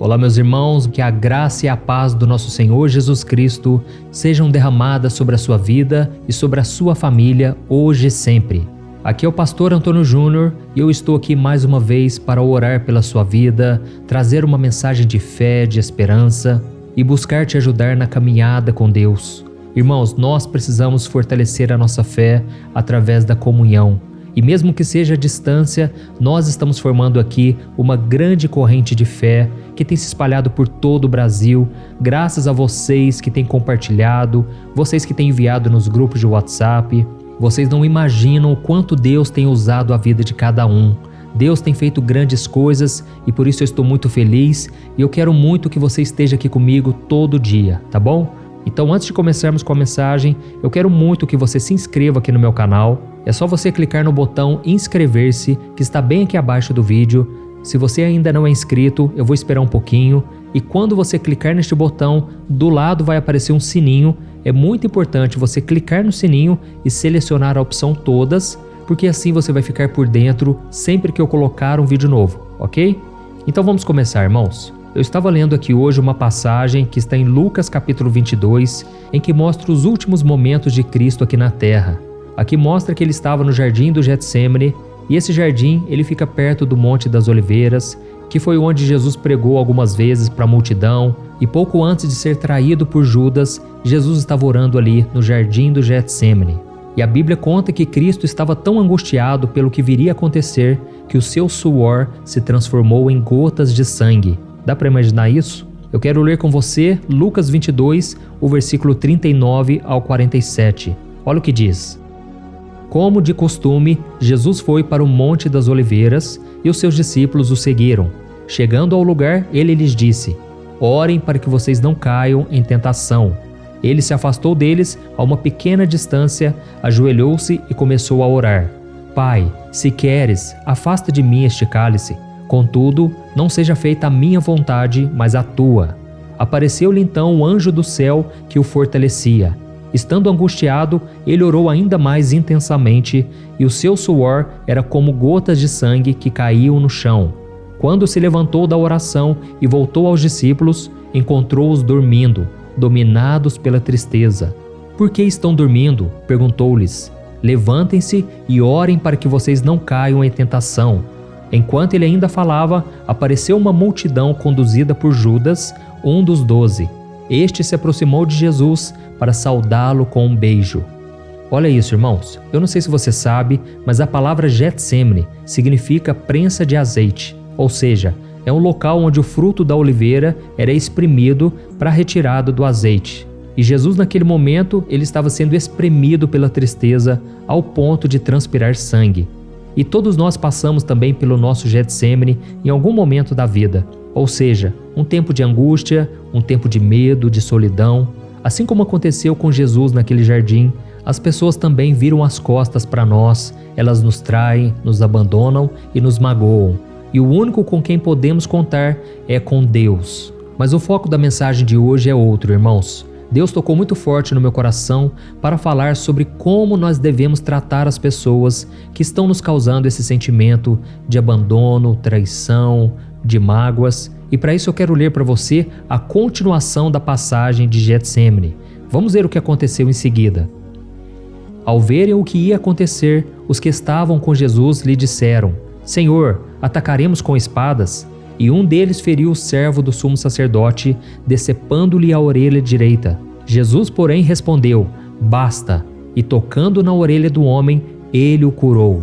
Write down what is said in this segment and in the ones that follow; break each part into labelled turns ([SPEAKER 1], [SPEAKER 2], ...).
[SPEAKER 1] Olá, meus irmãos, que a graça e a paz do nosso Senhor Jesus Cristo sejam derramadas sobre a sua vida e sobre a sua família, hoje e sempre. Aqui é o pastor Antônio Júnior e eu estou aqui mais uma vez para orar pela sua vida, trazer uma mensagem de fé, de esperança e buscar te ajudar na caminhada com Deus. Irmãos, nós precisamos fortalecer a nossa fé através da comunhão. E mesmo que seja à distância, nós estamos formando aqui uma grande corrente de fé que tem se espalhado por todo o Brasil, graças a vocês que têm compartilhado, vocês que têm enviado nos grupos de WhatsApp. Vocês não imaginam o quanto Deus tem usado a vida de cada um. Deus tem feito grandes coisas e por isso eu estou muito feliz e eu quero muito que você esteja aqui comigo todo dia, tá bom? Então, antes de começarmos com a mensagem, eu quero muito que você se inscreva aqui no meu canal. É só você clicar no botão inscrever-se, que está bem aqui abaixo do vídeo. Se você ainda não é inscrito, eu vou esperar um pouquinho. E quando você clicar neste botão, do lado vai aparecer um sininho. É muito importante você clicar no sininho e selecionar a opção todas, porque assim você vai ficar por dentro sempre que eu colocar um vídeo novo, ok? Então vamos começar, irmãos. Eu estava lendo aqui hoje uma passagem que está em Lucas capítulo 22, em que mostra os últimos momentos de Cristo aqui na terra. Aqui mostra que ele estava no jardim do Getsêmani, e esse jardim ele fica perto do Monte das Oliveiras, que foi onde Jesus pregou algumas vezes para a multidão, e pouco antes de ser traído por Judas, Jesus estava orando ali no jardim do Getsêmani. E a Bíblia conta que Cristo estava tão angustiado pelo que viria a acontecer, que o seu suor se transformou em gotas de sangue. Dá para imaginar isso? Eu quero ler com você Lucas 22, o versículo 39 ao 47. Olha o que diz. Como de costume, Jesus foi para o Monte das Oliveiras e os seus discípulos o seguiram. Chegando ao lugar, ele lhes disse: orem para que vocês não caiam em tentação. Ele se afastou deles a uma pequena distância, ajoelhou-se e começou a orar. Pai, se queres, afasta de mim este cálice. Contudo, não seja feita a minha vontade, mas a tua. Apareceu-lhe então o anjo do céu que o fortalecia. Estando angustiado, ele orou ainda mais intensamente, e o seu suor era como gotas de sangue que caíam no chão. Quando se levantou da oração e voltou aos discípulos, encontrou-os dormindo, dominados pela tristeza. Por que estão dormindo? Perguntou-lhes. Levantem-se e orem para que vocês não caiam em tentação. Enquanto ele ainda falava, apareceu uma multidão conduzida por Judas, um dos 12. Este se aproximou de Jesus para saudá-lo com um beijo. Olha isso, irmãos. Eu não sei se você sabe, mas a palavra Getsêmani significa prensa de azeite. Ou seja, é um local onde o fruto da oliveira era espremido para a retirada do azeite. E Jesus naquele momento, ele estava sendo espremido pela tristeza ao ponto de transpirar sangue. E todos nós passamos também pelo nosso Getsêmani em algum momento da vida. Ou seja, um tempo de angústia, um tempo de medo, de solidão. Assim como aconteceu com Jesus naquele jardim, as pessoas também viram as costas para nós, elas nos traem, nos abandonam e nos magoam. E o único com quem podemos contar é com Deus. Mas o foco da mensagem de hoje é outro, irmãos. Deus tocou muito forte no meu coração para falar sobre como nós devemos tratar as pessoas que estão nos causando esse sentimento de abandono, traição, de mágoas. E para isso eu quero ler para você a continuação da passagem de Getsêmani. Vamos ver o que aconteceu em seguida. Ao verem o que ia acontecer, os que estavam com Jesus lhe disseram: Senhor, atacaremos com espadas? E um deles feriu o servo do sumo sacerdote, decepando-lhe a orelha direita. Jesus, porém, respondeu: basta, e tocando na orelha do homem, ele o curou.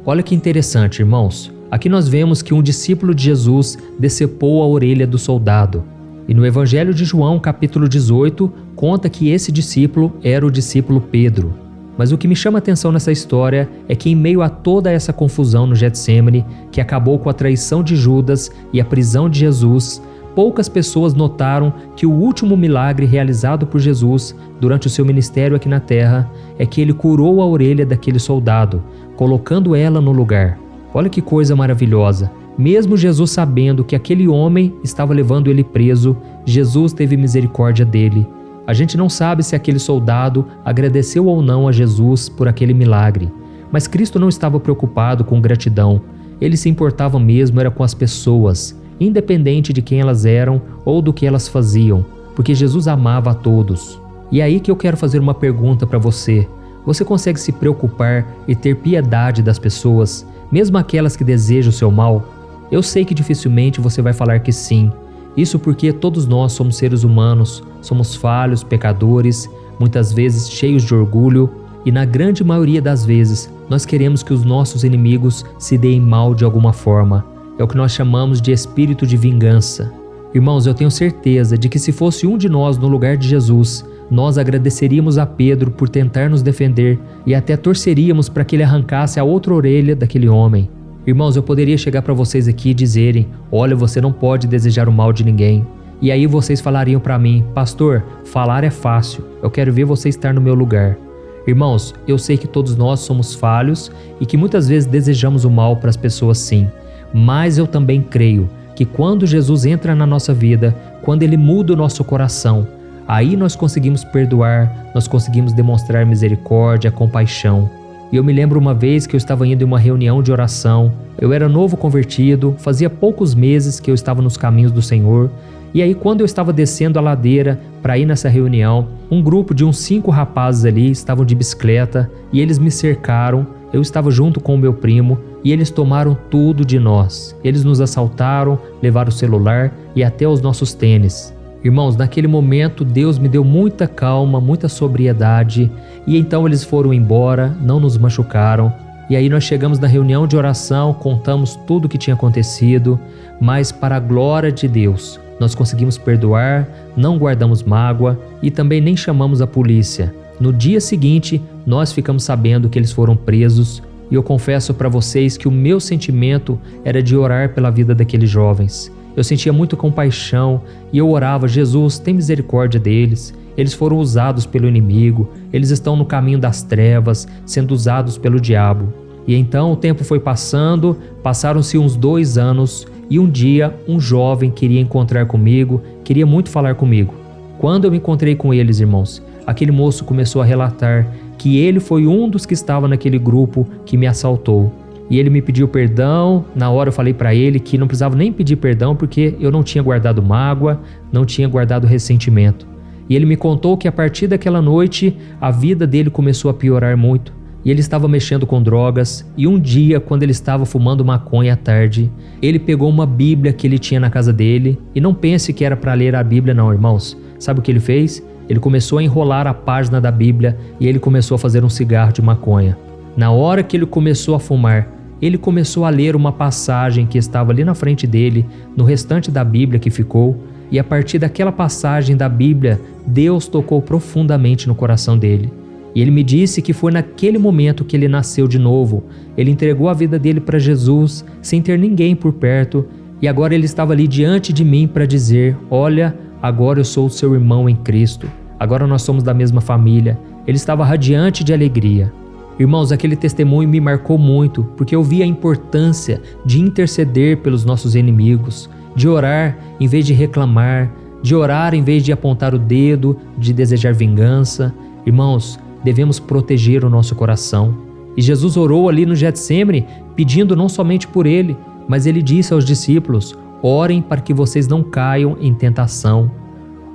[SPEAKER 1] Olha que interessante, irmãos. Aqui nós vemos que um discípulo de Jesus decepou a orelha do soldado. E no Evangelho de João, capítulo 18, conta que esse discípulo era o discípulo Pedro. Mas o que me chama a atenção nessa história é que em meio a toda essa confusão no Getsêmani, que acabou com a traição de Judas e a prisão de Jesus, poucas pessoas notaram que o último milagre realizado por Jesus durante o seu ministério aqui na terra é que ele curou a orelha daquele soldado, colocando ela no lugar. Olha que coisa maravilhosa. Mesmo Jesus sabendo que aquele homem estava levando ele preso, Jesus teve misericórdia dele. A gente não sabe se aquele soldado agradeceu ou não a Jesus por aquele milagre, mas Cristo não estava preocupado com gratidão. Ele se importava mesmo era com as pessoas. independente de quem elas eram ou do que elas faziam, porque Jesus amava a todos. E é aí que eu quero fazer uma pergunta para você. Você consegue se preocupar e ter piedade das pessoas, mesmo aquelas que desejam o seu mal? Eu sei que dificilmente você vai falar que sim. Isso porque todos nós somos seres humanos, somos falhos, pecadores, muitas vezes cheios de orgulho, e na grande maioria das vezes nós queremos que os nossos inimigos se deem mal de alguma forma. É o que nós chamamos de espírito de vingança. Irmãos, eu tenho certeza de que se fosse um de nós no lugar de Jesus, nós agradeceríamos a Pedro por tentar nos defender e até torceríamos para que ele arrancasse a outra orelha daquele homem. Irmãos, eu poderia chegar para vocês aqui e dizerem: olha, você não pode desejar o mal de ninguém. E aí vocês falariam para mim: pastor, falar é fácil, eu quero ver você estar no meu lugar. Irmãos, eu sei que todos nós somos falhos e que muitas vezes desejamos o mal para as pessoas sim, mas eu também creio que quando Jesus entra na nossa vida, quando Ele muda o nosso coração, aí nós conseguimos perdoar, nós conseguimos demonstrar misericórdia, compaixão. E eu me lembro uma vez que eu estava indo em uma reunião de oração, eu era novo convertido, fazia poucos meses que eu estava nos caminhos do Senhor, e aí quando eu estava descendo a ladeira para ir nessa reunião, um grupo de uns 5 rapazes ali estavam de bicicleta e eles me cercaram, eu estava junto com o meu primo e eles tomaram tudo de nós. Eles nos assaltaram, levaram o celular e até os nossos tênis. Irmãos, naquele momento Deus me deu muita calma, muita sobriedade e então eles foram embora, não nos machucaram. E aí nós chegamos na reunião de oração, contamos tudo o que tinha acontecido, mas para a glória de Deus, nós conseguimos perdoar, não guardamos mágoa e também nem chamamos a polícia. No dia seguinte, nós ficamos sabendo que eles foram presos e eu confesso para vocês que o meu sentimento era de orar pela vida daqueles jovens. Eu sentia muita compaixão e eu orava: Jesus, tem misericórdia deles. Eles foram usados pelo inimigo, eles estão no caminho das trevas, sendo usados pelo diabo. E então o tempo foi passando, passaram-se uns 2 anos e um dia um jovem queria encontrar comigo, queria muito falar comigo. Quando eu me encontrei com eles, irmãos, aquele moço começou a relatar que ele foi um dos que estava naquele grupo que me assaltou. E ele me pediu perdão. Na hora eu falei para ele que não precisava nem pedir perdão porque eu não tinha guardado mágoa, não tinha guardado ressentimento. E ele me contou que a partir daquela noite a vida dele começou a piorar muito. E ele estava mexendo com drogas e um dia, quando ele estava fumando maconha à tarde, ele pegou uma Bíblia que ele tinha na casa dele e não pense que era para ler a Bíblia não, irmãos. Sabe o que ele fez? Ele começou a enrolar a página da Bíblia e ele começou a fazer um cigarro de maconha. Na hora que ele começou a fumar, ele começou a ler uma passagem que estava ali na frente dele, no restante da Bíblia que ficou, e a partir daquela passagem da Bíblia, Deus tocou profundamente no coração dele. E ele me disse que foi naquele momento que ele nasceu de novo. Ele entregou a vida dele para Jesus, sem ter ninguém por perto, e agora ele estava ali diante de mim para dizer: olha, agora eu sou o seu irmão em Cristo, agora nós somos da mesma família. Ele estava radiante de alegria. Irmãos, aquele testemunho me marcou muito, porque eu vi a importância de interceder pelos nossos inimigos, de orar em vez de reclamar, de orar em vez de apontar o dedo, de desejar vingança. Irmãos, devemos proteger o nosso coração. E Jesus orou ali no Getsêmani, pedindo não somente por ele, mas ele disse aos discípulos: orem para que vocês não caiam em tentação.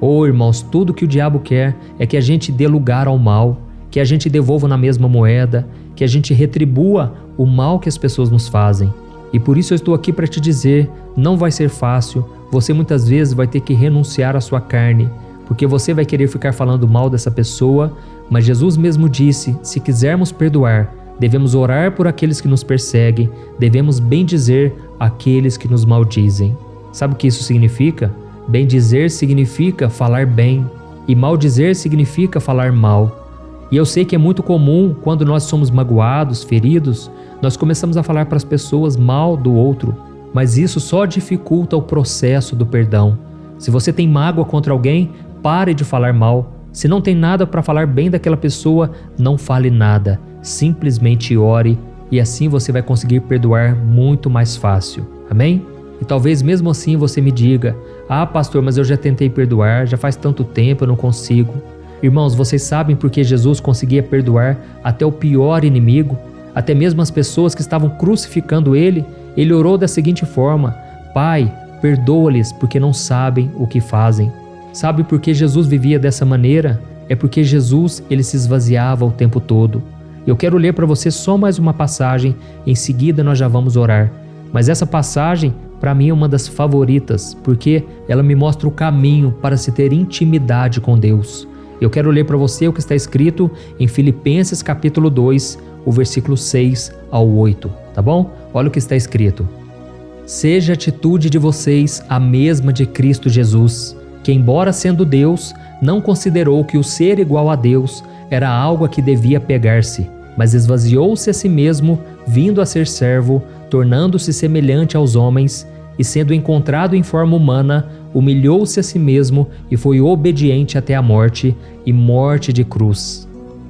[SPEAKER 1] Oh, irmãos, tudo que o diabo quer é que a gente dê lugar ao mal, que a gente devolva na mesma moeda, que a gente retribua o mal que as pessoas nos fazem. E por isso eu estou aqui para te dizer, não vai ser fácil, você muitas vezes vai ter que renunciar à sua carne, porque você vai querer ficar falando mal dessa pessoa, mas Jesus mesmo disse, se quisermos perdoar, devemos orar por aqueles que nos perseguem, devemos bendizer aqueles que nos maldizem. Sabe o que isso significa? Bendizer significa falar bem, e maldizer significa falar mal. E eu sei que é muito comum, quando nós somos magoados, feridos, nós começamos a falar para as pessoas mal do outro, mas isso só dificulta o processo do perdão. Se você tem mágoa contra alguém, pare de falar mal. Se não tem nada para falar bem daquela pessoa, não fale nada. Simplesmente ore e assim você vai conseguir perdoar muito mais fácil. Amém? E talvez mesmo assim você me diga: ah, pastor, mas eu já tentei perdoar, já faz tanto tempo, eu não consigo. Irmãos, vocês sabem por que Jesus conseguia perdoar até o pior inimigo? Até mesmo as pessoas que estavam crucificando ele? Ele orou da seguinte forma: Pai, perdoa-lhes porque não sabem o que fazem. Sabe por que Jesus vivia dessa maneira? É porque Jesus, ele se esvaziava o tempo todo. Eu quero ler para você só mais uma passagem, em seguida nós já vamos orar. Mas essa passagem, para mim, é uma das favoritas, porque ela me mostra o caminho para se ter intimidade com Deus. Eu quero ler para você o que está escrito em Filipenses capítulo 2, o versículo 6 ao 8, tá bom? Olha o que está escrito. Seja a atitude de vocês a mesma de Cristo Jesus, que embora sendo Deus, não considerou que o ser igual a Deus era algo a que devia pegar-se, mas esvaziou-se a si mesmo, vindo a ser servo, tornando-se semelhante aos homens, e sendo encontrado em forma humana, humilhou-se a si mesmo e foi obediente até a morte, e morte de cruz.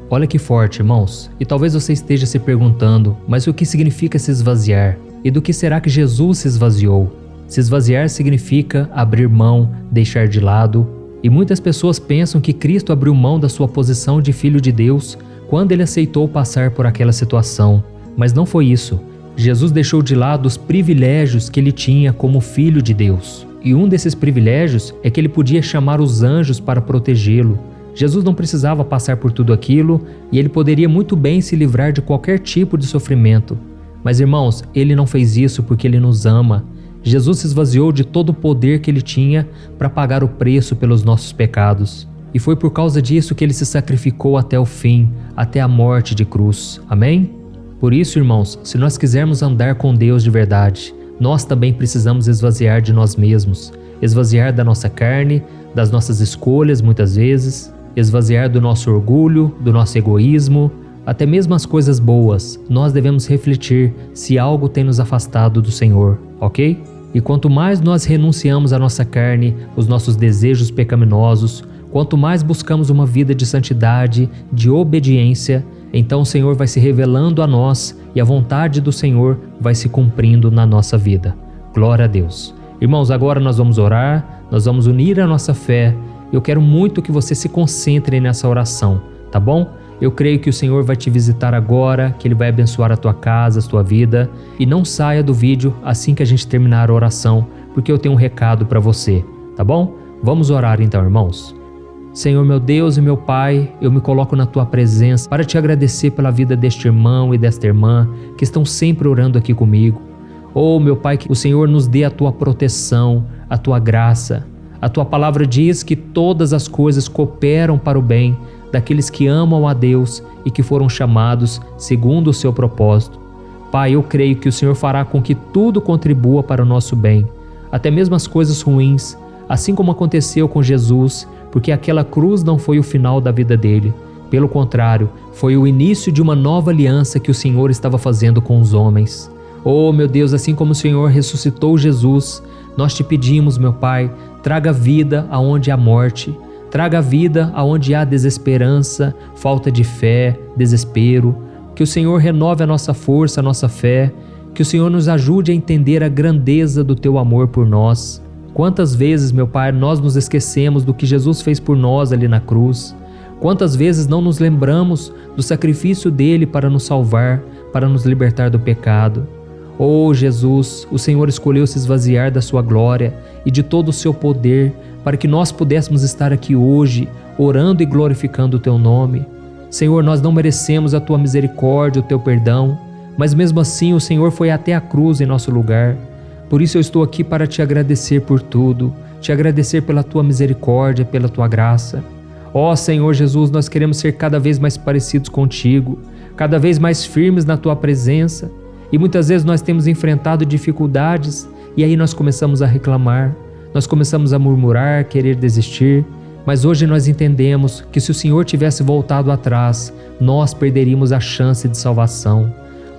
[SPEAKER 1] Olha que forte, irmãos. E talvez você esteja se perguntando, mas o que significa se esvaziar? E do que será que Jesus se esvaziou? Se esvaziar significa abrir mão, deixar de lado. E muitas pessoas pensam que Cristo abriu mão da sua posição de Filho de Deus quando ele aceitou passar por aquela situação. Mas não foi isso. Jesus deixou de lado os privilégios que ele tinha como Filho de Deus. E um desses privilégios é que ele podia chamar os anjos para protegê-lo. Jesus não precisava passar por tudo aquilo e ele poderia muito bem se livrar de qualquer tipo de sofrimento. Mas, irmãos, ele não fez isso porque ele nos ama. Jesus se esvaziou de todo o poder que ele tinha para pagar o preço pelos nossos pecados. E foi por causa disso que ele se sacrificou até o fim, até a morte de cruz. Amém? Por isso, irmãos, se nós quisermos andar com Deus de verdade, nós também precisamos esvaziar de nós mesmos, esvaziar da nossa carne, das nossas escolhas muitas vezes, esvaziar do nosso orgulho, do nosso egoísmo, até mesmo as coisas boas. Nós devemos refletir se algo tem nos afastado do Senhor, ok? E quanto mais nós renunciamos à nossa carne, os nossos desejos pecaminosos, quanto mais buscamos uma vida de santidade, de obediência, então o Senhor vai se revelando a nós e a vontade do Senhor vai se cumprindo na nossa vida. Glória a Deus. Irmãos, agora nós vamos orar, nós vamos unir a nossa fé. Eu quero muito que você se concentre nessa oração, tá bom? Eu creio que o Senhor vai te visitar agora, que Ele vai abençoar a tua casa, a tua vida. E não saia do vídeo assim que a gente terminar a oração, porque eu tenho um recado para você, tá bom? Vamos orar então, irmãos. Senhor meu Deus e meu Pai, eu me coloco na Tua presença para Te agradecer pela vida deste irmão e desta irmã que estão sempre orando aqui comigo. Oh, meu Pai, que o Senhor nos dê a Tua proteção, a Tua graça. A Tua palavra diz que todas as coisas cooperam para o bem daqueles que amam a Deus e que foram chamados segundo o Seu propósito. Pai, eu creio que o Senhor fará com que tudo contribua para o nosso bem, até mesmo as coisas ruins, assim como aconteceu com Jesus, porque aquela cruz não foi o final da vida dele. Pelo contrário, foi o início de uma nova aliança que o Senhor estava fazendo com os homens. Oh, meu Deus, assim como o Senhor ressuscitou Jesus, nós Te pedimos, meu Pai, traga vida aonde há morte, traga vida aonde há desesperança, falta de fé, desespero. Que o Senhor renove a nossa força, a nossa fé, que o Senhor nos ajude a entender a grandeza do Teu amor por nós. Quantas vezes, meu Pai, nós nos esquecemos do que Jesus fez por nós ali na cruz? Quantas vezes não nos lembramos do sacrifício dele para nos salvar, para nos libertar do pecado? Oh Jesus, o Senhor escolheu se esvaziar da sua glória e de todo o seu poder para que nós pudéssemos estar aqui hoje, orando e glorificando o Teu nome. Senhor, nós não merecemos a Tua misericórdia, o Teu perdão, mas mesmo assim o Senhor foi até a cruz em nosso lugar. Por isso eu estou aqui para Te agradecer por tudo, Te agradecer pela Tua misericórdia, pela Tua graça. Ó Senhor Jesus, nós queremos ser cada vez mais parecidos contigo, cada vez mais firmes na Tua presença. E muitas vezes nós temos enfrentado dificuldades e aí nós começamos a reclamar, nós começamos a murmurar, querer desistir. Mas hoje nós entendemos que se o Senhor tivesse voltado atrás, nós perderíamos a chance de salvação.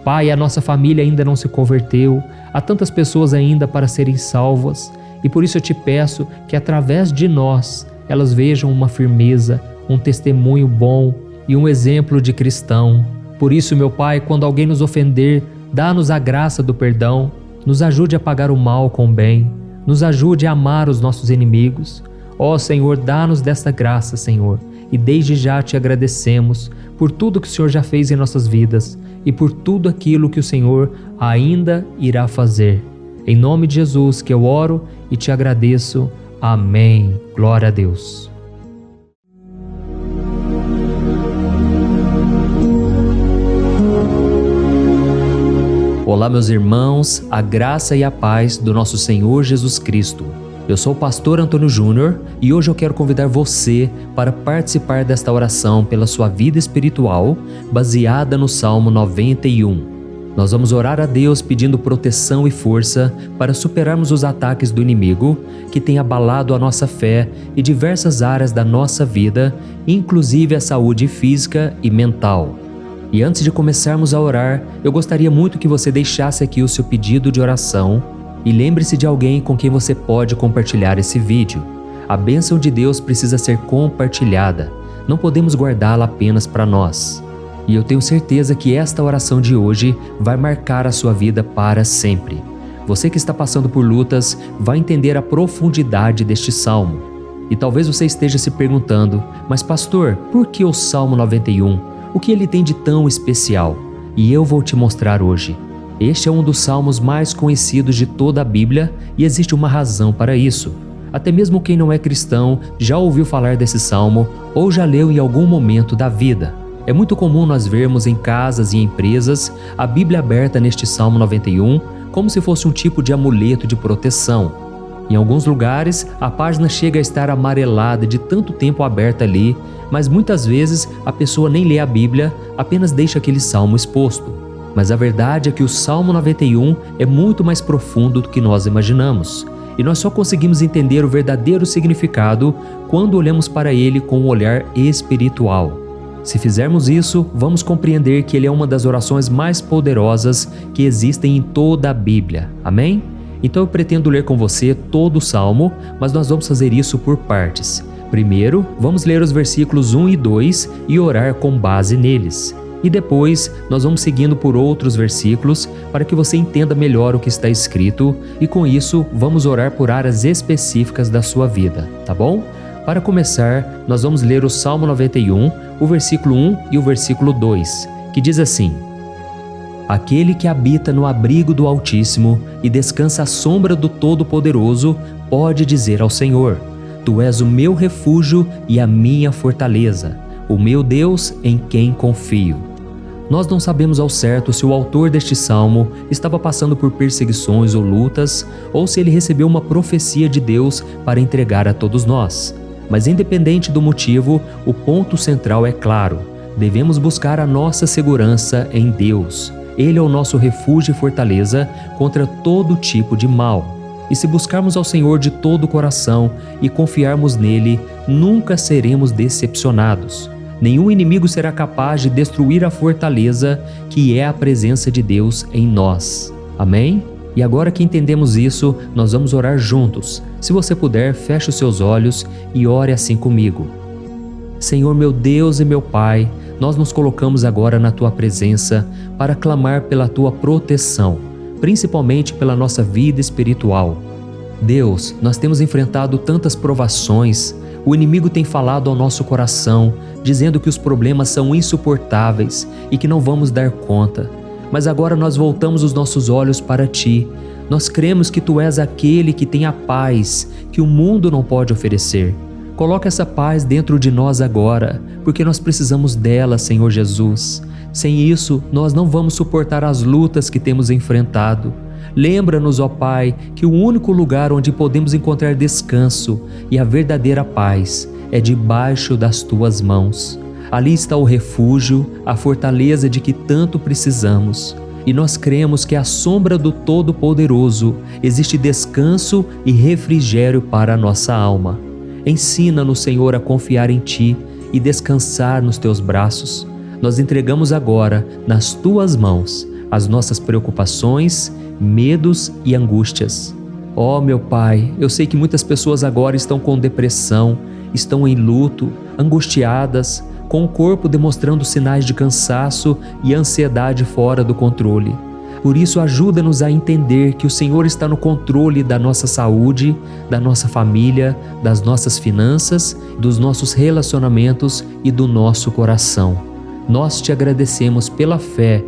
[SPEAKER 1] Pai, a nossa família ainda não se converteu, há tantas pessoas ainda para serem salvas, e por isso eu Te peço que através de nós, elas vejam uma firmeza, um testemunho bom e um exemplo de cristão. Por isso, meu Pai, quando alguém nos ofender, dá-nos a graça do perdão, nos ajude a pagar o mal com o bem, nos ajude a amar os nossos inimigos. Ó Senhor, dá-nos desta graça, Senhor, e desde já Te agradecemos por tudo que o Senhor já fez em nossas vidas e por tudo aquilo que o Senhor ainda irá fazer. Em nome de Jesus que eu oro e te agradeço. Amém. Glória a Deus. Olá, meus irmãos, a graça e a paz do nosso Senhor Jesus Cristo. Eu sou o pastor Antônio Júnior e hoje eu quero convidar você para participar desta oração pela sua vida espiritual, baseada no Salmo 91. Nós vamos orar a Deus pedindo proteção e força para superarmos os ataques do inimigo que tem abalado a nossa fé e diversas áreas da nossa vida, inclusive a saúde física e mental. E antes de começarmos a orar, eu gostaria muito que você deixasse aqui o seu pedido de oração e lembre-se de alguém com quem você pode compartilhar esse vídeo. A bênção de Deus precisa ser compartilhada, não podemos guardá-la apenas para nós. E eu tenho certeza que esta oração de hoje vai marcar a sua vida para sempre. Você que está passando por lutas vai entender a profundidade deste salmo. E talvez você esteja se perguntando, mas pastor, por que o Salmo 91? O que ele tem de tão especial? E eu vou te mostrar hoje. Este é um dos salmos mais conhecidos de toda a Bíblia e existe uma razão para isso. Até mesmo quem não é cristão já ouviu falar desse salmo ou já leu em algum momento da vida. É muito comum nós vermos em casas e empresas a Bíblia aberta neste Salmo 91 como se fosse um tipo de amuleto de proteção. Em alguns lugares, a página chega a estar amarelada de tanto tempo aberta ali, mas muitas vezes a pessoa nem lê a Bíblia, apenas deixa aquele salmo exposto. Mas a verdade é que o Salmo 91 é muito mais profundo do que nós imaginamos. E nós só conseguimos entender o verdadeiro significado quando olhamos para ele com um olhar espiritual. Se fizermos isso, vamos compreender que ele é uma das orações mais poderosas que existem em toda a Bíblia. Amém? Então eu pretendo ler com você todo o Salmo, mas nós vamos fazer isso por partes. Primeiro, vamos ler os versículos 1 e 2 e orar com base neles. E depois, nós vamos seguindo por outros versículos para que você entenda melhor o que está escrito e com isso, vamos orar por áreas específicas da sua vida, tá bom? Para começar, nós vamos ler o Salmo 91, o versículo 1 e o versículo 2, que diz assim: Aquele que habita no abrigo do Altíssimo e descansa à sombra do Todo-Poderoso pode dizer ao Senhor: Tu és o meu refúgio e a minha fortaleza, o meu Deus em quem confio. Nós não sabemos ao certo se o autor deste salmo estava passando por perseguições ou lutas, ou se ele recebeu uma profecia de Deus para entregar a todos nós. Mas independente do motivo, o ponto central é claro: devemos buscar a nossa segurança em Deus. Ele é o nosso refúgio e fortaleza contra todo tipo de mal. E se buscarmos ao Senhor de todo o coração e confiarmos nele, nunca seremos decepcionados. Nenhum inimigo será capaz de destruir a fortaleza que é a presença de Deus em nós. Amém? E agora que entendemos isso, nós vamos orar juntos. Se você puder, feche os seus olhos e ore assim comigo. Senhor meu Deus e meu Pai, nós nos colocamos agora na Tua presença para clamar pela Tua proteção, principalmente pela nossa vida espiritual. Deus, nós temos enfrentado tantas provações, o inimigo tem falado ao nosso coração, dizendo que os problemas são insuportáveis e que não vamos dar conta. Mas agora nós voltamos os nossos olhos para Ti. Nós cremos que Tu és aquele que tem a paz que o mundo não pode oferecer. Coloca essa paz dentro de nós agora, porque nós precisamos dela, Senhor Jesus. Sem isso, nós não vamos suportar as lutas que temos enfrentado. Lembra-nos, ó Pai, que o único lugar onde podemos encontrar descanso e a verdadeira paz é debaixo das Tuas mãos. Ali está o refúgio, a fortaleza de que tanto precisamos. E nós cremos que à sombra do Todo-Poderoso existe descanso e refrigério para a nossa alma. Ensina-nos, Senhor, a confiar em Ti e descansar nos Teus braços. Nós entregamos agora, nas Tuas mãos, as nossas preocupações, medos e angústias. Ó meu Pai, eu sei que muitas pessoas agora estão com depressão, estão em luto, angustiadas, com o corpo demonstrando sinais de cansaço e ansiedade fora do controle. Por isso, ajuda-nos a entender que o Senhor está no controle da nossa saúde, da nossa família, das nossas finanças, dos nossos relacionamentos e do nosso coração. Nós te agradecemos pela fé,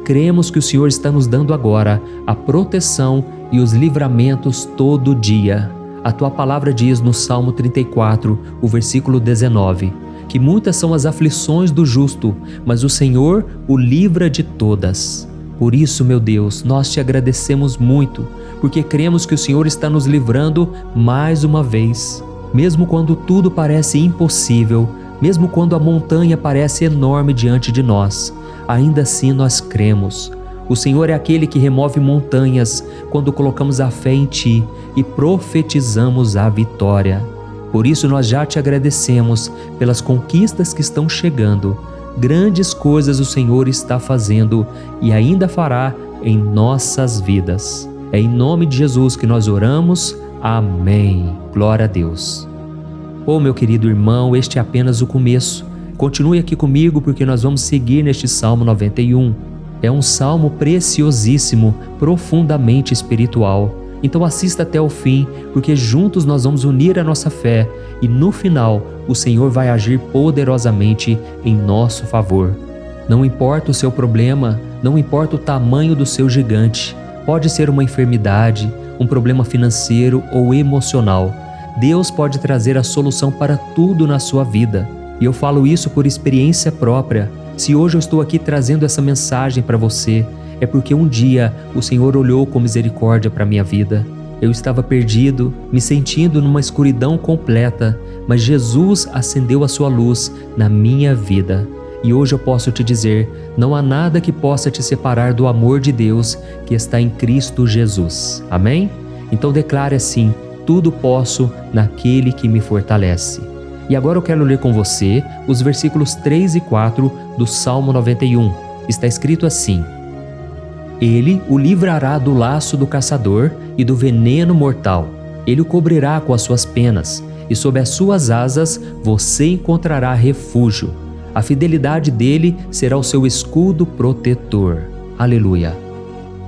[SPEAKER 1] cremos que o Senhor está nos dando agora a proteção e os livramentos todo dia. A tua palavra diz no Salmo 34, o versículo 19, que muitas são as aflições do justo, mas o Senhor o livra de todas. Por isso, meu Deus, nós te agradecemos muito, porque cremos que o Senhor está nos livrando mais uma vez. Mesmo quando tudo parece impossível, mesmo quando a montanha parece enorme diante de nós, ainda assim nós cremos. O Senhor é aquele que remove montanhas quando colocamos a fé em Ti e profetizamos a vitória. Por isso nós já te agradecemos pelas conquistas que estão chegando. Grandes coisas o Senhor está fazendo e ainda fará em nossas vidas. É em nome de Jesus que nós oramos. Amém. Glória a Deus. Oh, meu querido irmão, este é apenas o começo. Continue aqui comigo porque nós vamos seguir neste Salmo 91. É um salmo preciosíssimo, profundamente espiritual. Então assista até o fim, porque juntos nós vamos unir a nossa fé e no final o Senhor vai agir poderosamente em nosso favor. Não importa o seu problema, não importa o tamanho do seu gigante, pode ser uma enfermidade, um problema financeiro ou emocional. Deus pode trazer a solução para tudo na sua vida. E eu falo isso por experiência própria. Se hoje eu estou aqui trazendo essa mensagem para você, é porque um dia o Senhor olhou com misericórdia para a minha vida. Eu estava perdido, me sentindo numa escuridão completa, mas Jesus acendeu a sua luz na minha vida. E hoje eu posso te dizer, não há nada que possa te separar do amor de Deus que está em Cristo Jesus. Amém? Então declare assim: tudo posso naquele que me fortalece. E agora eu quero ler com você os versículos 3 e 4 do Salmo 91. Está escrito assim: Ele o livrará do laço do caçador e do veneno mortal. Ele o cobrirá com as suas penas, e sob as suas asas você encontrará refúgio. A fidelidade dele será o seu escudo protetor. Aleluia.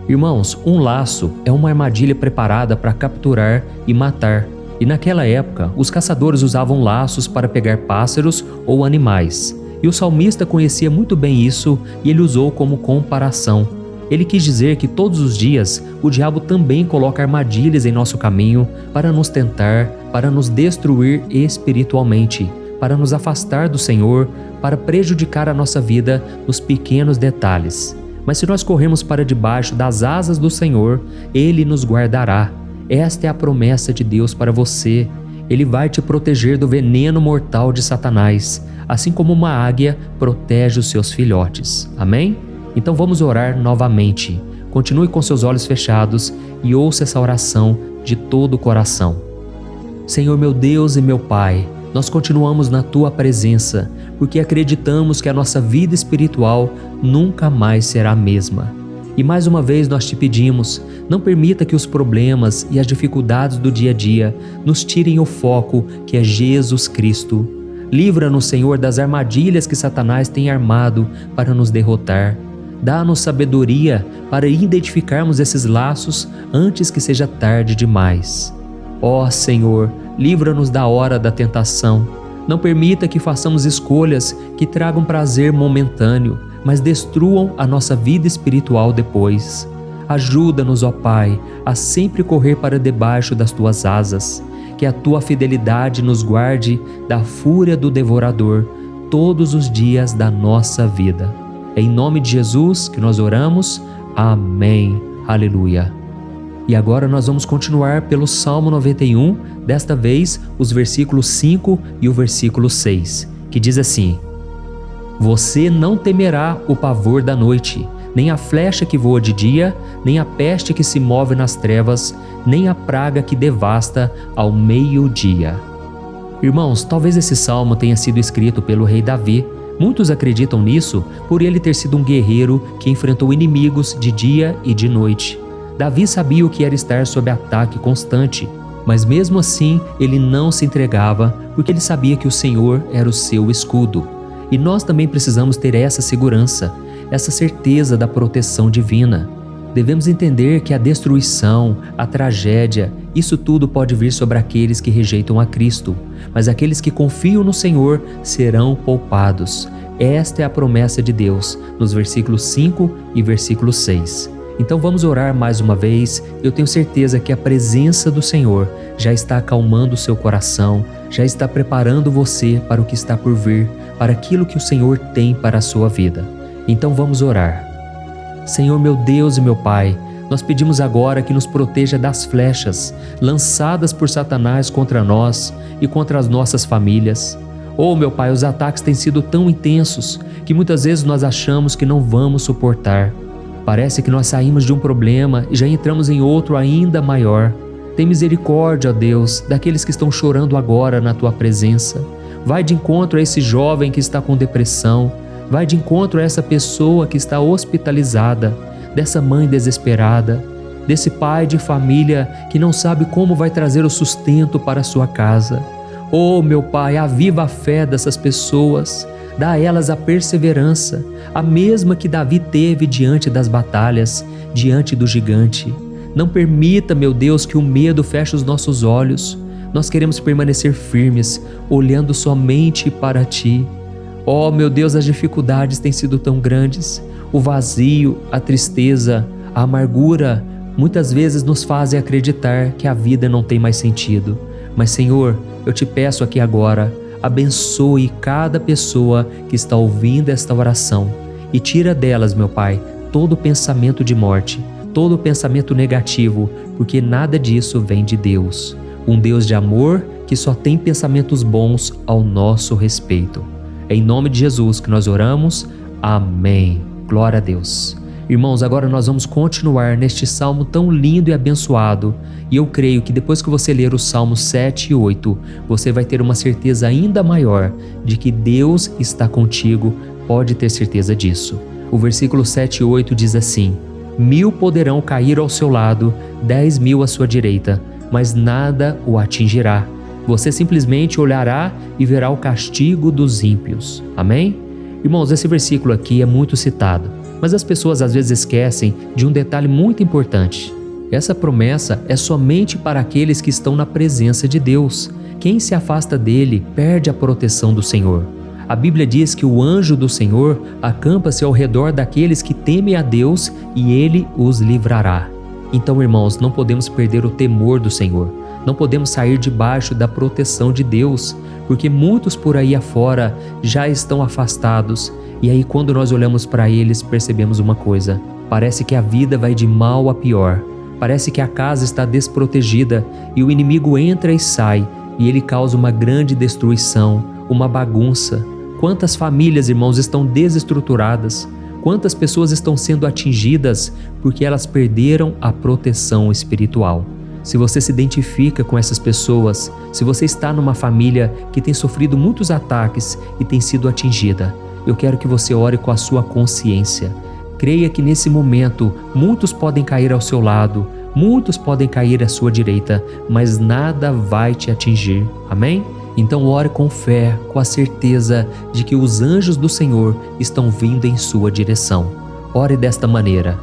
[SPEAKER 1] Irmãos, um laço é uma armadilha preparada para capturar e matar. E naquela época, os caçadores usavam laços para pegar pássaros ou animais. E o salmista conhecia muito bem isso e ele usou como comparação. Ele quis dizer que todos os dias o diabo também coloca armadilhas em nosso caminho para nos tentar, para nos destruir espiritualmente, para nos afastar do Senhor, para prejudicar a nossa vida nos pequenos detalhes. Mas se nós corrermos para debaixo das asas do Senhor, Ele nos guardará. Esta é a promessa de Deus para você. Ele vai te proteger do veneno mortal de Satanás, assim como uma águia protege os seus filhotes. Amém? Então vamos orar novamente. Continue com seus olhos fechados e ouça essa oração de todo o coração. Senhor meu Deus e meu Pai, nós continuamos na Tua presença, porque acreditamos que a nossa vida espiritual nunca mais será a mesma. E mais uma vez nós te pedimos, não permita que os problemas e as dificuldades do dia a dia nos tirem o foco que é Jesus Cristo. Livra-nos, Senhor, das armadilhas que Satanás tem armado para nos derrotar. Dá-nos sabedoria para identificarmos esses laços antes que seja tarde demais. Ó Senhor, livra-nos da hora da tentação. Não permita que façamos escolhas que tragam prazer momentâneo, mas destruam a nossa vida espiritual depois. Ajuda-nos, ó Pai, a sempre correr para debaixo das Tuas asas. Que a Tua fidelidade nos guarde da fúria do devorador todos os dias da nossa vida. É em nome de Jesus que nós oramos. Amém. Aleluia. E agora nós vamos continuar pelo Salmo 91, desta vez os versículos 5 e o versículo 6, que diz assim: Você não temerá o pavor da noite, nem a flecha que voa de dia, nem a peste que se move nas trevas, nem a praga que devasta ao meio-dia. Irmãos, talvez esse salmo tenha sido escrito pelo rei Davi. Muitos acreditam nisso por ele ter sido um guerreiro que enfrentou inimigos de dia e de noite. Davi sabia o que era estar sob ataque constante, mas mesmo assim ele não se entregava porque ele sabia que o Senhor era o seu escudo. E nós também precisamos ter essa segurança, essa certeza da proteção divina. Devemos entender que a destruição, a tragédia, isso tudo pode vir sobre aqueles que rejeitam a Cristo, mas aqueles que confiam no Senhor serão poupados. Esta é a promessa de Deus, nos versículos 5 e versículo 6. Então vamos orar mais uma vez. Eu tenho certeza que a presença do Senhor já está acalmando o seu coração, já está preparando você para o que está por vir, para aquilo que o Senhor tem para a sua vida. Então vamos orar. Senhor meu Deus e meu Pai, nós pedimos agora que nos proteja das flechas lançadas por Satanás contra nós e contra as nossas famílias. Oh meu Pai, os ataques têm sido tão intensos que muitas vezes nós achamos que não vamos suportar. Parece que nós saímos de um problema e já entramos em outro ainda maior. Tem misericórdia, ó Deus, daqueles que estão chorando agora na Tua presença. Vai de encontro a esse jovem que está com depressão. Vai de encontro a essa pessoa que está hospitalizada, dessa mãe desesperada, desse pai de família que não sabe como vai trazer o sustento para a sua casa. Oh, meu Pai, aviva a fé dessas pessoas, dá a elas a perseverança, a mesma que Davi teve diante das batalhas, diante do gigante. Não permita, meu Deus, que o medo feche os nossos olhos. Nós queremos permanecer firmes, olhando somente para Ti. Oh, meu Deus, as dificuldades têm sido tão grandes. O vazio, a tristeza, a amargura, muitas vezes nos fazem acreditar que a vida não tem mais sentido. Mas, Senhor, eu te peço aqui agora, abençoe cada pessoa que está ouvindo esta oração e tira delas, meu Pai, todo pensamento de morte, todo pensamento negativo, porque nada disso vem de Deus. Um Deus de amor que só tem pensamentos bons ao nosso respeito. É em nome de Jesus que nós oramos. Amém. Glória a Deus. Irmãos, agora nós vamos continuar neste salmo tão lindo e abençoado. E eu creio que depois que você ler os salmos 7 e 8, você vai ter uma certeza ainda maior de que Deus está contigo. Pode ter certeza disso. O versículo 7 e 8 diz assim: 1000 poderão cair ao seu lado, 10.000 à sua direita, mas nada o atingirá. Você simplesmente olhará e verá o castigo dos ímpios. Amém? Irmãos, esse versículo aqui é muito citado, mas as pessoas às vezes esquecem de um detalhe muito importante. Essa promessa é somente para aqueles que estão na presença de Deus. Quem se afasta dele perde a proteção do Senhor. A Bíblia diz que o anjo do Senhor acampa-se ao redor daqueles que temem a Deus e ele os livrará. Então, irmãos, não podemos perder o temor do Senhor. Não podemos sair debaixo da proteção de Deus, porque muitos por aí afora já estão afastados. E aí, quando nós olhamos para eles, percebemos uma coisa: parece que a vida vai de mal a pior. Parece que a casa está desprotegida e o inimigo entra e sai e ele causa uma grande destruição, uma bagunça. Quantas famílias, irmãos, estão desestruturadas? Quantas pessoas estão sendo atingidas porque elas perderam a proteção espiritual? Se você se identifica com essas pessoas, se você está numa família que tem sofrido muitos ataques e tem sido atingida, eu quero que você ore com a sua consciência. Creia que nesse momento muitos podem cair ao seu lado, muitos podem cair à sua direita, mas nada vai te atingir. Amém? Então ore com fé, com a certeza de que os anjos do Senhor estão vindo em sua direção. Ore desta maneira: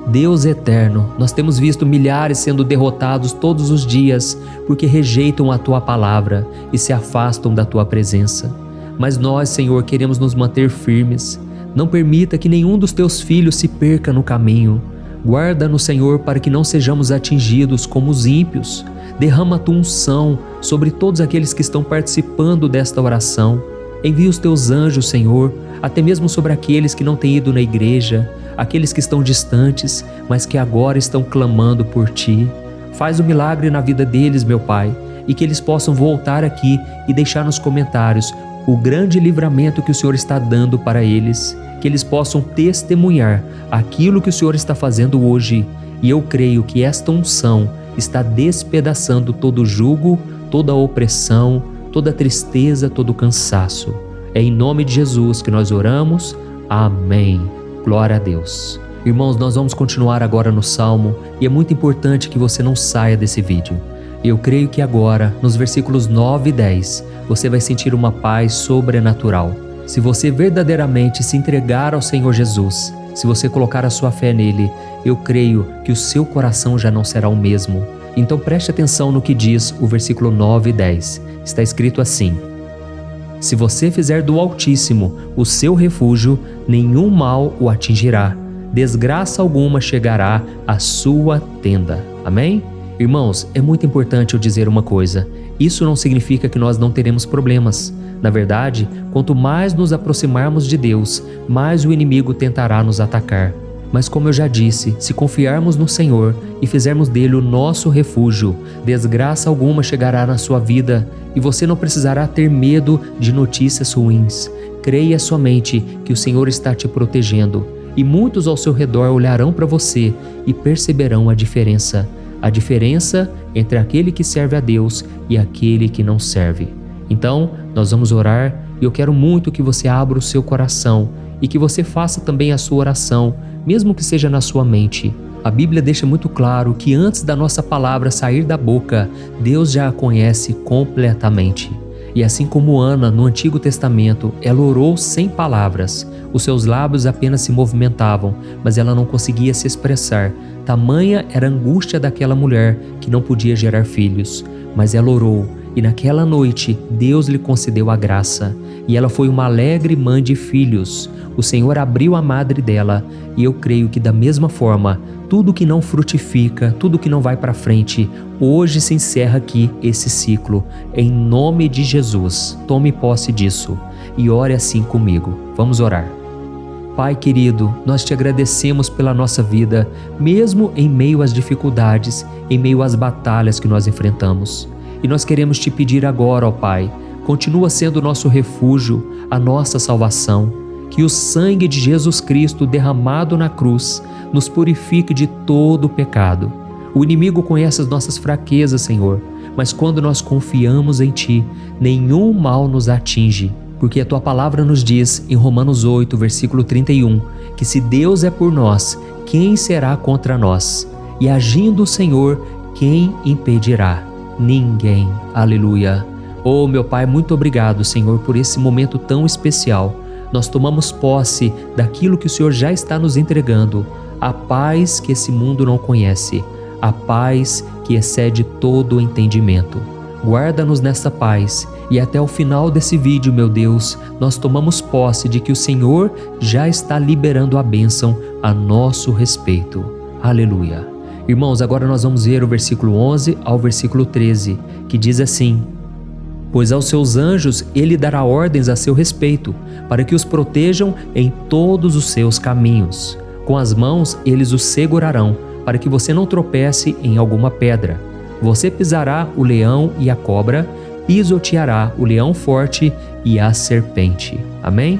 [SPEAKER 1] Deus eterno, nós temos visto milhares sendo derrotados todos os dias porque rejeitam a Tua palavra e se afastam da Tua presença. Mas nós, Senhor, queremos nos manter firmes. Não permita que nenhum dos Teus filhos se perca no caminho. Guarda-nos, Senhor, para que não sejamos atingidos como os ímpios. Derrama a Tua unção sobre todos aqueles que estão participando desta oração. Envia os Teus anjos, Senhor, até mesmo sobre aqueles que não têm ido na igreja, aqueles que estão distantes, mas que agora estão clamando por Ti. Faz o milagre na vida deles, meu Pai, e que eles possam voltar aqui e deixar nos comentários o grande livramento que o Senhor está dando para eles, que eles possam testemunhar aquilo que o Senhor está fazendo hoje. E eu creio que esta unção está despedaçando todo jugo, toda opressão, toda tristeza, todo cansaço. É em nome de Jesus que nós oramos. Amém. Glória a Deus. Irmãos, nós vamos continuar agora no Salmo e é muito importante que você não saia desse vídeo. Eu creio que agora, nos versículos 9 e 10, você vai sentir uma paz sobrenatural. Se você verdadeiramente se entregar ao Senhor Jesus, se você colocar a sua fé nele, eu creio que o seu coração já não será o mesmo. Então preste atenção no que diz o versículo 9 e 10. Está escrito assim: se você fizer do Altíssimo o seu refúgio, nenhum mal o atingirá, desgraça alguma chegará à sua tenda. Amém? Irmãos, é muito importante eu dizer uma coisa. Isso não significa que nós não teremos problemas. Na verdade, quanto mais nos aproximarmos de Deus, mais o inimigo tentará nos atacar. Mas como eu já disse, se confiarmos no Senhor e fizermos dele o nosso refúgio, desgraça alguma chegará na sua vida e você não precisará ter medo de notícias ruins. Creia somente que o Senhor está te protegendo e muitos ao seu redor olharão para você e perceberão a diferença entre aquele que serve a Deus e aquele que não serve. Então, nós vamos orar e eu quero muito que você abra o seu coração e que você faça também a sua oração, mesmo que seja na sua mente. A Bíblia deixa muito claro que antes da nossa palavra sair da boca, Deus já a conhece completamente. E assim como Ana, no Antigo Testamento, ela orou sem palavras. Os seus lábios apenas se movimentavam, mas ela não conseguia se expressar. Tamanha era a angústia daquela mulher que não podia gerar filhos. Mas ela orou, e naquela noite Deus lhe concedeu a graça. E ela foi uma alegre mãe de filhos. O Senhor abriu a madre dela, e eu creio que da mesma forma, tudo que não frutifica, tudo que não vai para frente, hoje se encerra aqui esse ciclo. Em nome de Jesus, tome posse disso e ore assim comigo. Vamos orar. Pai querido, nós te agradecemos pela nossa vida, mesmo em meio às dificuldades, em meio às batalhas que nós enfrentamos. E nós queremos te pedir agora, ó Pai, continua sendo o nosso refúgio, a nossa salvação. Que o sangue de Jesus Cristo derramado na cruz nos purifique de todo o pecado. O inimigo conhece as nossas fraquezas, Senhor, mas quando nós confiamos em Ti, nenhum mal nos atinge. Porque a Tua palavra nos diz, em Romanos 8, versículo 31, que se Deus é por nós, quem será contra nós? E agindo o Senhor, quem impedirá? Ninguém. Aleluia. Oh, meu Pai, muito obrigado, Senhor, por esse momento tão especial. Nós tomamos posse daquilo que o Senhor já está nos entregando, a paz que esse mundo não conhece, a paz que excede todo o entendimento. Guarda-nos nessa paz e até o final desse vídeo, meu Deus, nós tomamos posse de que o Senhor já está liberando a bênção a nosso respeito. Aleluia. Irmãos, agora nós vamos ver o versículo 11 ao versículo 13, que diz assim: pois aos seus anjos ele dará ordens a seu respeito, para que os protejam em todos os seus caminhos. Com as mãos eles os segurarão, para que você não tropece em alguma pedra. Você pisará o leão e a cobra, pisoteará o leão forte e a serpente. Amém?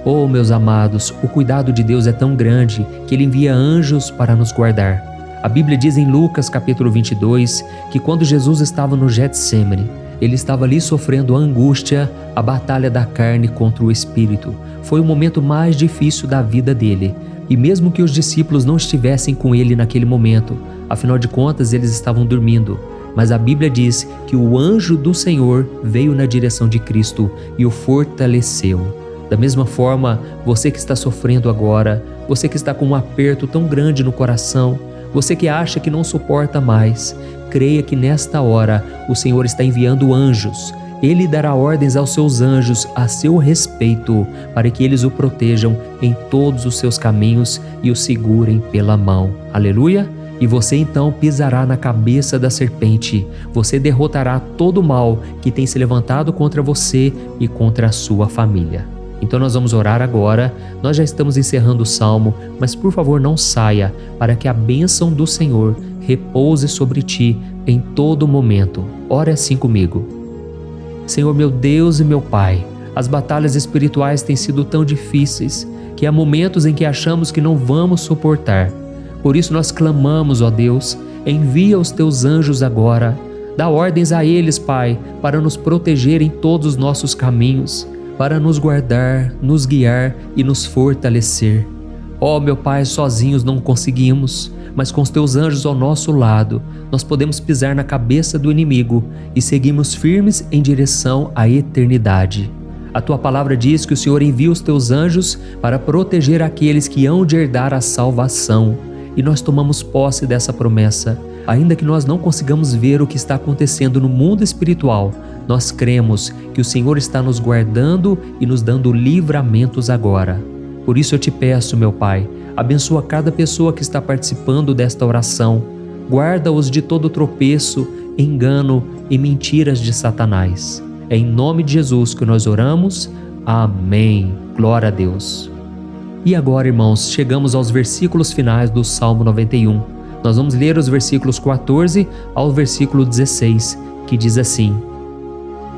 [SPEAKER 1] Oh, meus amados, o cuidado de Deus é tão grande que Ele envia anjos para nos guardar. A Bíblia diz em Lucas capítulo 22 que quando Jesus estava no Getsêmani, Ele estava ali sofrendo a angústia, a batalha da carne contra o espírito. Foi o momento mais difícil da vida dele. E mesmo que os discípulos não estivessem com ele naquele momento, afinal de contas eles estavam dormindo, mas a Bíblia diz que o anjo do Senhor veio na direção de Cristo e o fortaleceu. Da mesma forma, você que está sofrendo agora, você que está com um aperto tão grande no coração, você que acha que não suporta mais, creia que nesta hora o Senhor está enviando anjos. Ele dará ordens aos seus anjos a seu respeito, para que eles o protejam em todos os seus caminhos e o segurem pela mão. Aleluia! E você então pisará na cabeça da serpente. Você derrotará todo o mal que tem se levantado contra você e contra a sua família. Então nós vamos orar agora. Nós já estamos encerrando o salmo, mas por favor não saia, para que a bênção do Senhor repouse sobre ti em todo momento. Ore assim comigo. Senhor, meu Deus e meu Pai, as batalhas espirituais têm sido tão difíceis que há momentos em que achamos que não vamos suportar. Por isso nós clamamos, ó Deus, envia os teus anjos agora. Dá ordens a eles, Pai, para nos proteger em todos os nossos caminhos, para nos guardar, nos guiar e nos fortalecer. Ó meu Pai, sozinhos não conseguimos, mas com os teus anjos ao nosso lado, nós podemos pisar na cabeça do inimigo e seguirmos firmes em direção à eternidade. A tua palavra diz que o Senhor envia os teus anjos para proteger aqueles que hão de herdar a salvação. E nós tomamos posse dessa promessa. Ainda que nós não consigamos ver o que está acontecendo no mundo espiritual, nós cremos que o Senhor está nos guardando e nos dando livramentos agora. Por isso eu te peço, meu Pai, abençoa cada pessoa que está participando desta oração. Guarda-os de todo tropeço, engano e mentiras de Satanás. É em nome de Jesus que nós oramos. Amém. Glória a Deus. E agora, irmãos, chegamos aos versículos finais do Salmo 91. Nós vamos ler os versículos 14 ao versículo 16, que diz assim: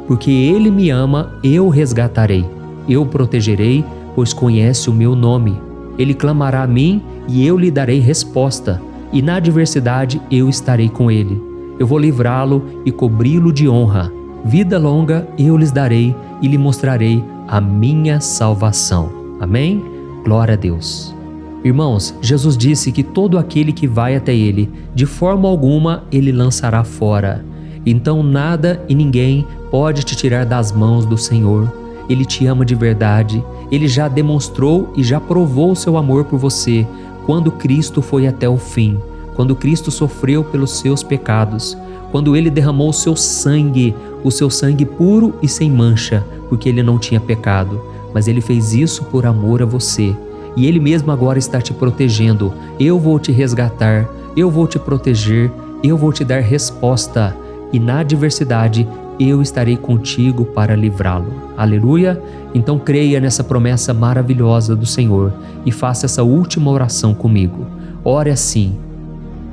[SPEAKER 1] Porque Ele me ama, eu o resgatarei, eu o protegerei, pois conhece o meu nome. Ele clamará a mim e eu lhe darei resposta, e na adversidade eu estarei com ele. Eu vou livrá-lo e cobri-lo de honra. Vida longa eu lhes darei e lhe mostrarei a minha salvação. Amém? Glória a Deus. Irmãos, Jesus disse que todo aquele que vai até ele, de forma alguma ele lançará fora. Então nada e ninguém pode te tirar das mãos do Senhor. Ele te ama de verdade. Ele já demonstrou e já provou o seu amor por você quando Cristo foi até o fim, quando Cristo sofreu pelos seus pecados, quando Ele derramou o seu sangue puro e sem mancha, porque Ele não tinha pecado, mas Ele fez isso por amor a você. E Ele mesmo agora está te protegendo. Eu vou te resgatar, eu vou te proteger, eu vou te dar resposta, e na adversidade eu estarei contigo para livrá-lo. Aleluia! Então creia nessa promessa maravilhosa do Senhor e faça essa última oração comigo. Ore assim: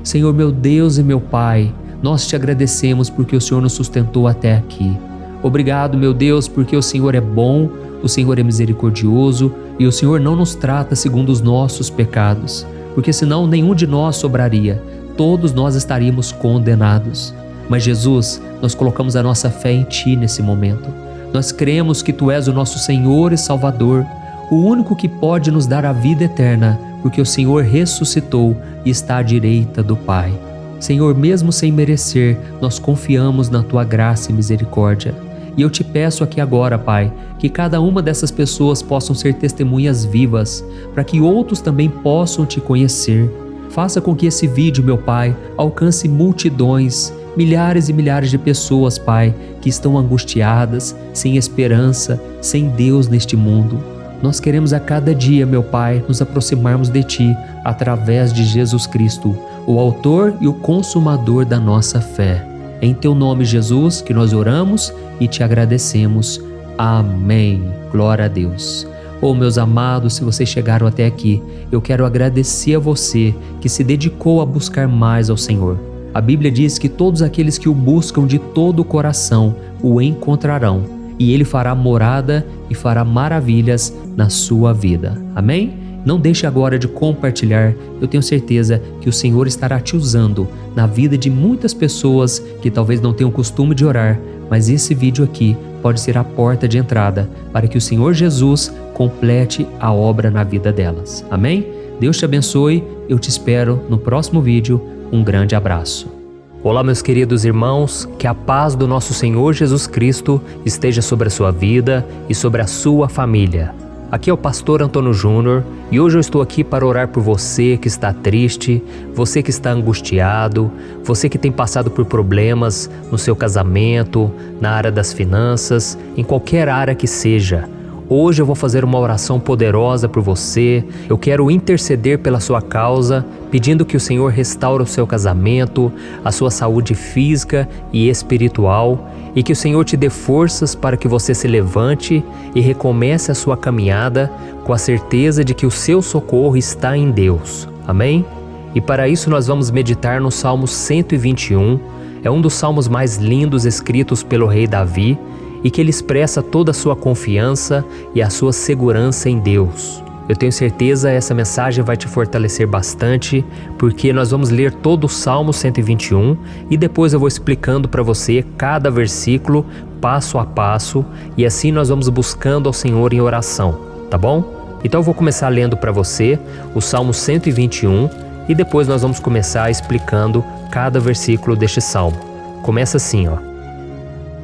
[SPEAKER 1] Senhor meu Deus e meu Pai, nós te agradecemos porque o Senhor nos sustentou até aqui. Obrigado, meu Deus, porque o Senhor é bom, o Senhor é misericordioso e o Senhor não nos trata segundo os nossos pecados, porque senão nenhum de nós sobraria, todos nós estaríamos condenados. Mas Jesus, nós colocamos a nossa fé em Ti nesse momento. Nós cremos que Tu és o nosso Senhor e Salvador, o único que pode nos dar a vida eterna, porque o Senhor ressuscitou e está à direita do Pai. Senhor, mesmo sem merecer, nós confiamos na Tua graça e misericórdia. E eu te peço aqui agora, Pai, que cada uma dessas pessoas possam ser testemunhas vivas, para que outros também possam Te conhecer. Faça com que esse vídeo, meu Pai, alcance multidões, milhares e milhares de pessoas, Pai, que estão angustiadas, sem esperança, sem Deus neste mundo. Nós queremos a cada dia, meu Pai, nos aproximarmos de Ti através de Jesus Cristo, o autor e o consumador da nossa fé. É em Teu nome, Jesus, que nós oramos e Te agradecemos. Amém. Glória a Deus. Oh, meus amados, se vocês chegaram até aqui, eu quero agradecer a você que se dedicou a buscar mais ao Senhor. A Bíblia diz que todos aqueles que o buscam de todo o coração o encontrarão, e Ele fará morada e fará maravilhas na sua vida. Amém? Não deixe agora de compartilhar. Eu tenho certeza que o Senhor estará te usando na vida de muitas pessoas que talvez não tenham costume de orar, mas esse vídeo aqui pode ser a porta de entrada para que o Senhor Jesus complete a obra na vida delas. Amém? Deus te abençoe. Eu te espero no próximo vídeo. Um grande abraço. Olá, meus queridos irmãos, que a paz do nosso Senhor Jesus Cristo esteja sobre a sua vida e sobre a sua família. Aqui é o pastor Antônio Júnior e hoje eu estou aqui para orar por você que está triste, você que está angustiado, você que tem passado por problemas no seu casamento, na área das finanças, em qualquer área que seja. Hoje eu vou fazer uma oração poderosa por você. Eu quero interceder pela sua causa, pedindo que o Senhor restaure o seu casamento, a sua saúde física e espiritual, e que o Senhor te dê forças para que você se levante e recomece a sua caminhada com a certeza de que o seu socorro está em Deus. Amém? E para isso nós vamos meditar no Salmo 121. É um dos salmos mais lindos escritos pelo rei Davi, e que ele expressa toda a sua confiança e a sua segurança em Deus. Eu tenho certeza essa mensagem vai te fortalecer bastante, porque nós vamos ler todo o Salmo 121 e depois eu vou explicando para você cada versículo, passo a passo, e assim nós vamos buscando ao Senhor em oração, tá bom? Então eu vou começar lendo para você o Salmo 121 e depois nós vamos começar explicando cada versículo deste salmo. Começa assim, ó.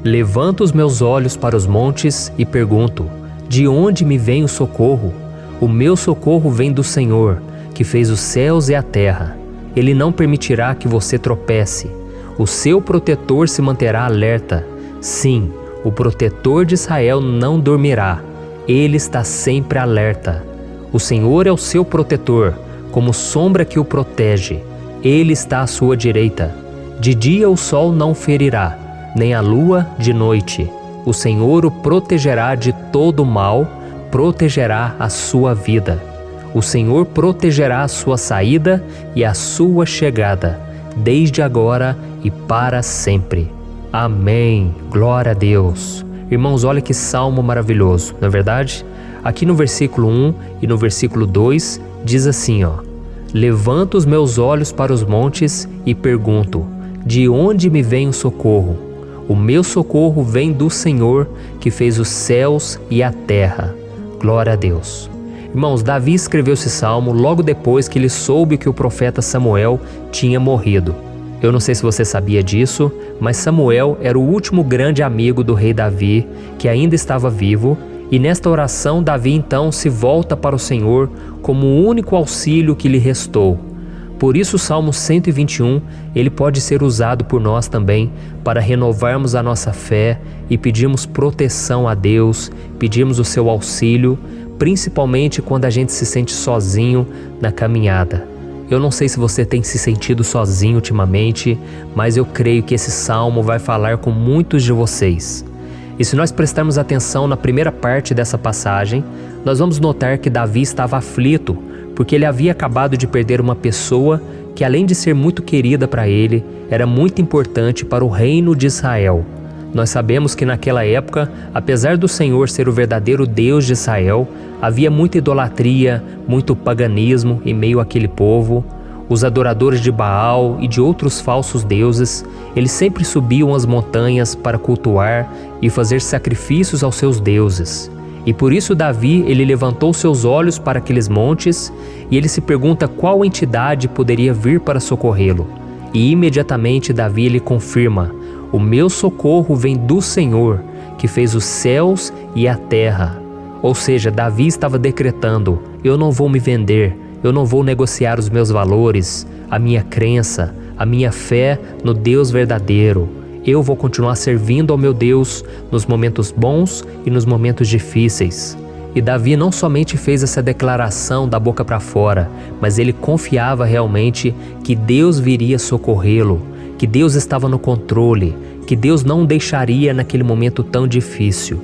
[SPEAKER 1] Levanto os meus olhos para os montes e pergunto: de onde me vem o socorro? O meu socorro vem do Senhor, que fez os céus e a terra. Ele não permitirá que você tropece. O seu protetor se manterá alerta. Sim, o protetor de Israel não dormirá. Ele está sempre alerta. O Senhor é o seu protetor, como sombra que o protege. Ele está à sua direita. De dia o sol não o ferirá, nem a lua de noite. O Senhor o protegerá de todo mal, protegerá a sua vida. O Senhor protegerá a sua saída e a sua chegada, desde agora e para sempre. Amém. Glória a Deus. Irmãos, olha que salmo maravilhoso, não é verdade? Aqui no versículo 1 e no versículo 2 diz assim, ó: Levanto os meus olhos para os montes e pergunto: de onde me vem o socorro? O meu socorro vem do Senhor, que fez os céus e a terra. Glória a Deus. Irmãos, Davi escreveu esse salmo logo depois que ele soube que o profeta Samuel tinha morrido. Eu não sei se você sabia disso, mas Samuel era o último grande amigo do rei Davi, que ainda estava vivo, e nesta oração Davi então se volta para o Senhor como o único auxílio que lhe restou. Por isso o Salmo 121, ele pode ser usado por nós também para renovarmos a nossa fé e pedirmos proteção a Deus, pedirmos o seu auxílio, principalmente quando a gente se sente sozinho na caminhada. Eu não sei se você tem se sentido sozinho ultimamente, mas eu creio que esse salmo vai falar com muitos de vocês. E se nós prestarmos atenção na primeira parte dessa passagem, nós vamos notar que Davi estava aflito, porque ele havia acabado de perder uma pessoa que, além de ser muito querida para ele, era muito importante para o reino de Israel. Nós sabemos que naquela época, apesar do Senhor ser o verdadeiro Deus de Israel, havia muita idolatria, muito paganismo em meio àquele povo. Os adoradores de Baal e de outros falsos deuses, eles sempre subiam as montanhas para cultuar e fazer sacrifícios aos seus deuses. E por isso Davi, ele levantou seus olhos para aqueles montes e ele se pergunta qual entidade poderia vir para socorrê-lo. E imediatamente Davi ele confirma: o meu socorro vem do Senhor, que fez os céus e a terra. Ou seja, Davi estava decretando: eu não vou me vender, eu não vou negociar os meus valores, a minha crença, a minha fé no Deus verdadeiro. Eu vou continuar servindo ao meu Deus nos momentos bons e nos momentos difíceis. E Davi não somente fez essa declaração da boca para fora, mas ele confiava realmente que Deus viria socorrê-lo, que Deus estava no controle, que Deus não o deixaria naquele momento tão difícil.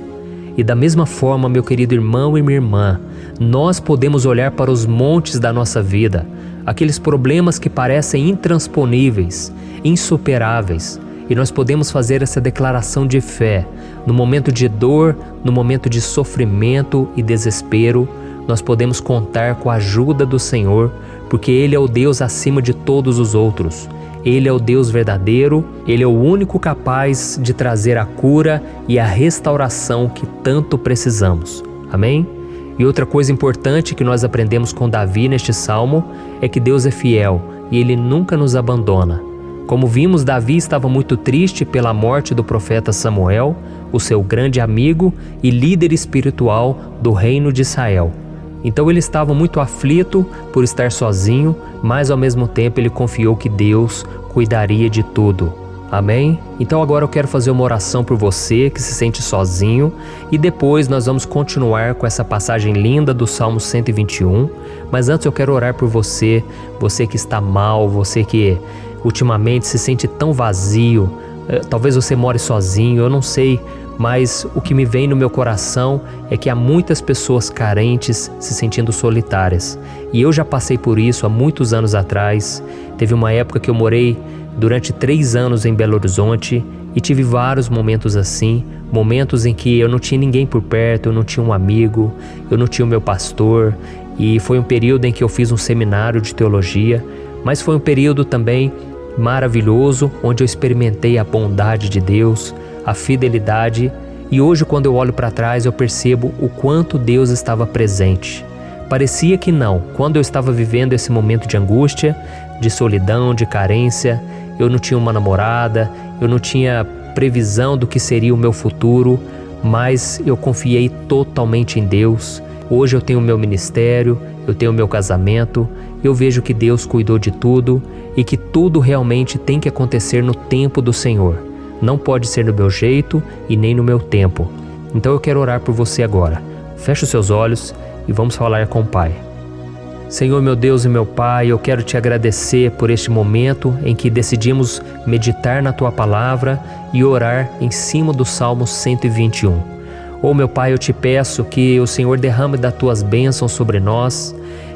[SPEAKER 1] E da mesma forma, meu querido irmão e minha irmã, nós podemos olhar para os montes da nossa vida, aqueles problemas que parecem intransponíveis, insuperáveis, e nós podemos fazer essa declaração de fé. No momento de dor, no momento de sofrimento e desespero, nós podemos contar com a ajuda do Senhor, porque Ele é o Deus acima de todos os outros. Ele é o Deus verdadeiro, Ele é o único capaz de trazer a cura e a restauração que tanto precisamos. Amém? E outra coisa importante que nós aprendemos com Davi neste salmo é que Deus é fiel e Ele nunca nos abandona. Como vimos, Davi estava muito triste pela morte do profeta Samuel, o seu grande amigo e líder espiritual do reino de Israel. Então ele estava muito aflito por estar sozinho, mas ao mesmo tempo ele confiou que Deus cuidaria de tudo. Amém? Então agora eu quero fazer uma oração por você que se sente sozinho e depois nós vamos continuar com essa passagem linda do Salmo 121. Mas antes eu quero orar por você, você que está mal, você que ultimamente se sente tão vazio, talvez você more sozinho, eu não sei, mas o que me vem no meu coração é que há muitas pessoas carentes se sentindo solitárias. E eu já passei por isso há muitos anos atrás. Teve uma época que eu morei durante 3 anos em Belo Horizonte e tive vários momentos assim, momentos em que eu não tinha ninguém por perto, eu não tinha um amigo, eu não tinha o meu pastor, e foi um período em que eu fiz um seminário de teologia, mas foi um período também maravilhoso, onde eu experimentei a bondade de Deus, a fidelidade, e hoje quando eu olho para trás eu percebo o quanto Deus estava presente. Parecia que não, quando eu estava vivendo esse momento de angústia, de solidão, de carência, eu não tinha uma namorada, eu não tinha previsão do que seria o meu futuro, mas eu confiei totalmente em Deus. Hoje eu tenho o meu ministério, eu tenho o meu casamento, eu vejo que Deus cuidou de tudo e que tudo realmente tem que acontecer no tempo do Senhor. Não pode ser no meu jeito e nem no meu tempo. Então eu quero orar por você agora. Feche os seus olhos e vamos falar com o Pai. Senhor, meu Deus e meu Pai, eu quero te agradecer por este momento em que decidimos meditar na Tua Palavra e orar em cima do Salmo 121. Meu Pai, eu te peço que o Senhor derrame das Tuas bênçãos sobre nós,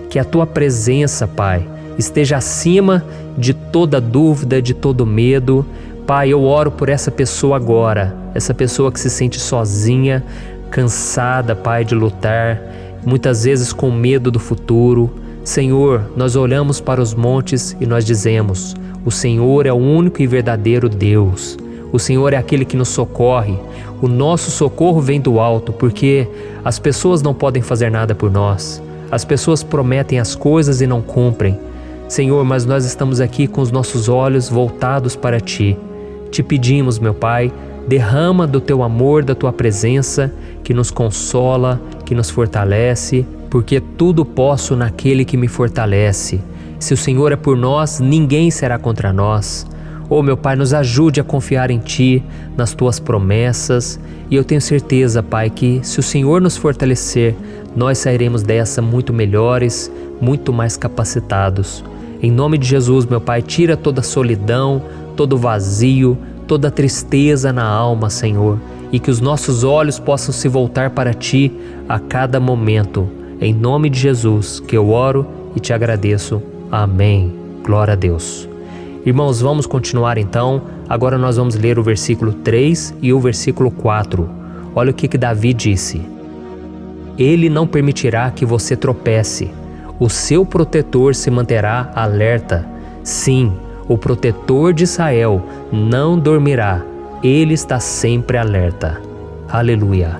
[SPEAKER 1] que a Tua presença, Pai, esteja acima de toda dúvida, de todo medo. Pai, eu oro por essa pessoa agora, essa pessoa que se sente sozinha, cansada, Pai, de lutar, muitas vezes com medo do futuro. Senhor, nós olhamos para os montes e nós dizemos: o Senhor é o único e verdadeiro Deus. O Senhor é aquele que nos socorre. O nosso socorro vem do alto, porque as pessoas não podem fazer nada por nós. As pessoas prometem as coisas e não cumprem. Senhor, mas nós estamos aqui com os nossos olhos voltados para Ti. Te pedimos, meu Pai, derrama do Teu amor, da Tua presença, que nos consola, que nos fortalece, porque tudo posso naquele que me fortalece. Se o Senhor é por nós, ninguém será contra nós. Meu Pai, nos ajude a confiar em Ti, nas Tuas promessas, e eu tenho certeza, Pai, que se o Senhor nos fortalecer, nós sairemos dessa muito melhores, muito mais capacitados. Em nome de Jesus, meu Pai, tira toda a solidão, todo o vazio, toda a tristeza na alma, Senhor, e que os nossos olhos possam se voltar para Ti a cada momento. Em nome de Jesus que eu oro e te agradeço. Amém. Glória a Deus. Irmãos, vamos continuar então. Agora nós vamos ler o versículo 3 e o versículo 4. Olha o que Davi disse. Ele não permitirá que você tropece. O seu protetor se manterá alerta. Sim, o protetor de Israel não dormirá. Ele está sempre alerta. Aleluia.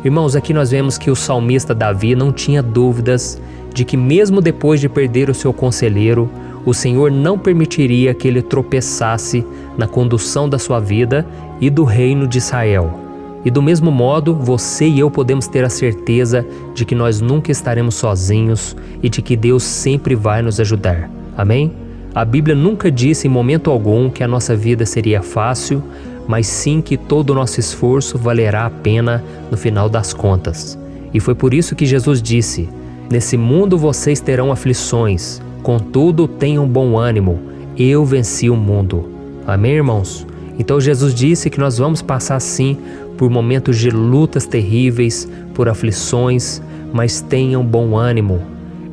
[SPEAKER 1] Irmãos, aqui nós vemos que o salmista Davi não tinha dúvidas de que mesmo depois de perder o seu conselheiro, o Senhor não permitiria que ele tropeçasse na condução da sua vida e do reino de Israel. E do mesmo modo, você e eu podemos ter a certeza de que nós nunca estaremos sozinhos e de que Deus sempre vai nos ajudar. Amém? A Bíblia nunca disse em momento algum que a nossa vida seria fácil, mas sim que todo o nosso esforço valerá a pena no final das contas. E foi por isso que Jesus disse: nesse mundo vocês terão aflições, contudo tenham bom ânimo, eu venci o mundo. Amém, irmãos? Então Jesus disse que nós vamos passar sim por momentos de lutas terríveis, por aflições, mas tenham bom ânimo.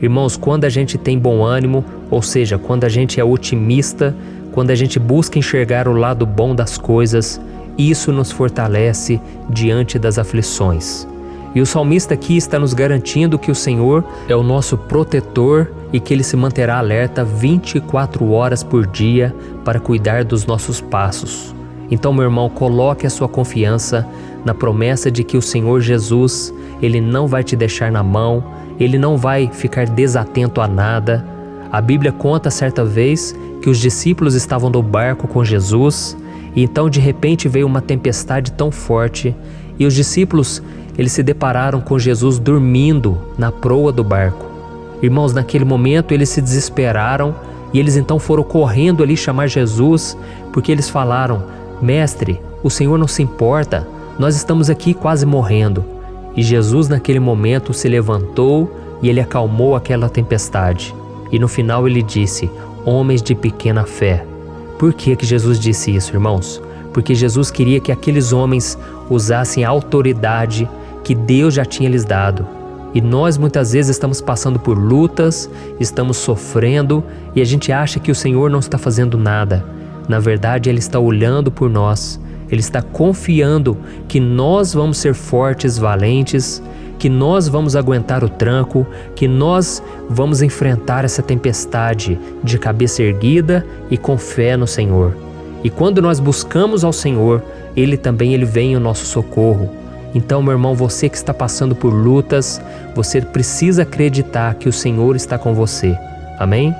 [SPEAKER 1] Irmãos, quando a gente tem bom ânimo, ou seja, quando a gente é otimista, quando a gente busca enxergar o lado bom das coisas, isso nos fortalece diante das aflições. E o salmista aqui está nos garantindo que o Senhor é o nosso protetor e que Ele se manterá alerta 24 horas por dia para cuidar dos nossos passos. Então, meu irmão, coloque a sua confiança na promessa de que o Senhor Jesus, Ele não vai te deixar na mão, Ele não vai ficar desatento a nada. A Bíblia conta certa vez que os discípulos estavam no barco com Jesus e então de repente veio uma tempestade tão forte e os discípulos eles se depararam com Jesus dormindo na proa do barco. Irmãos, naquele momento eles se desesperaram e eles então foram correndo ali chamar Jesus porque eles falaram: Mestre, o Senhor não se importa, nós estamos aqui quase morrendo. E Jesus naquele momento se levantou e Ele acalmou aquela tempestade. E no final Ele disse: homens de pequena fé. Por que Jesus disse isso, irmãos? Porque Jesus queria que aqueles homens usassem a autoridade que Deus já tinha lhes dado. E nós muitas vezes estamos passando por lutas, estamos sofrendo e a gente acha que o Senhor não está fazendo nada. Na verdade, Ele está olhando por nós. Ele está confiando que nós vamos ser fortes, valentes, que nós vamos aguentar o tranco, que nós vamos enfrentar essa tempestade de cabeça erguida e com fé no Senhor. E quando nós buscamos ao Senhor, Ele vem em nosso socorro. Então, meu irmão, você que está passando por lutas, você precisa acreditar que o Senhor está com você. Amém?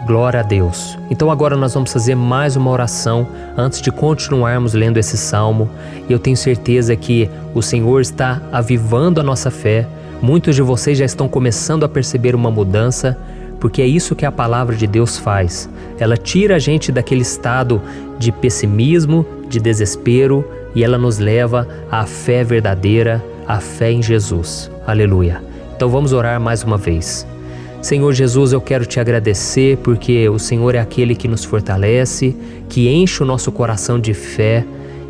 [SPEAKER 1] Glória a Deus. Então agora nós vamos fazer mais uma oração antes de continuarmos lendo esse salmo. E eu tenho certeza que o Senhor está avivando a nossa fé. Muitos de vocês já estão começando a perceber uma mudança, porque é isso que a palavra de Deus faz. Ela tira a gente daquele estado de pessimismo, de desespero, e ela nos leva à fé verdadeira, à fé em Jesus. Aleluia. Então vamos orar mais uma vez. Senhor Jesus, eu quero te agradecer porque o Senhor é aquele que nos fortalece, que enche o nosso coração de fé.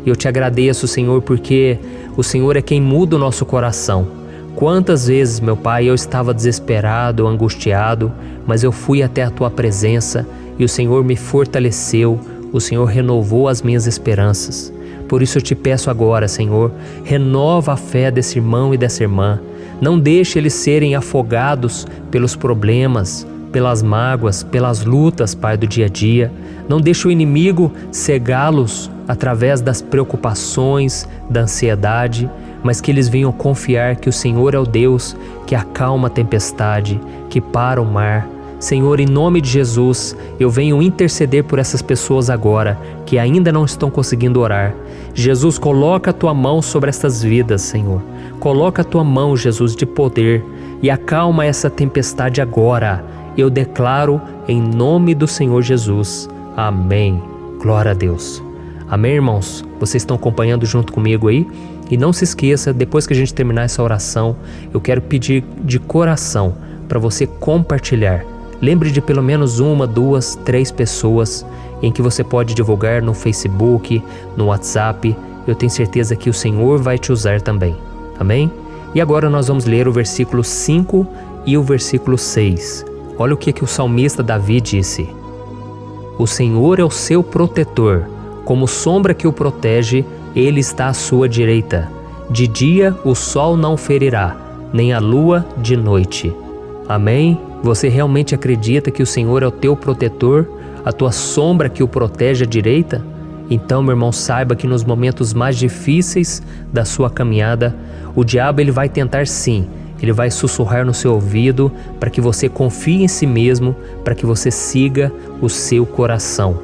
[SPEAKER 1] E eu te agradeço, Senhor, porque o Senhor é quem muda o nosso coração. Quantas vezes, meu Pai, eu estava desesperado, angustiado, mas eu fui até a Tua presença e o Senhor me fortaleceu, o Senhor renovou as minhas esperanças. Por isso eu te peço agora, Senhor, renova a fé desse irmão e dessa irmã. Não deixe eles serem afogados pelos problemas, pelas mágoas, pelas lutas, Pai, do dia a dia. Não deixe o inimigo cegá-los através das preocupações, da ansiedade, mas que eles venham confiar que o Senhor é o Deus que acalma a tempestade, que para o mar. Senhor, em nome de Jesus, eu venho interceder por essas pessoas agora que ainda não estão conseguindo orar. Jesus, coloca a Tua mão sobre essas vidas, Senhor. Coloca a Tua mão, Jesus, de poder e acalma essa tempestade agora. Eu declaro em nome do Senhor Jesus. Amém. Glória a Deus. Amém, irmãos? Vocês estão acompanhando junto comigo aí? E não se esqueça, depois que a gente terminar essa oração, eu quero pedir de coração para você compartilhar. Lembre de pelo menos 1, 2, 3 pessoas em que você pode divulgar no Facebook, no WhatsApp. Eu tenho certeza que o Senhor vai te usar também. Amém? E agora nós vamos ler o versículo 5 e o versículo 6. Olha o que o salmista Davi disse. O Senhor é o seu protetor, como sombra que o protege, Ele está à sua direita. De dia o sol não ferirá, nem a lua de noite. Amém? Você realmente acredita que o Senhor é o teu protetor, a tua sombra que o protege à direita? Então, meu irmão, saiba que nos momentos mais difíceis da sua caminhada, o diabo ele vai tentar sim, ele vai sussurrar no seu ouvido para que você confie em si mesmo, para que você siga o seu coração.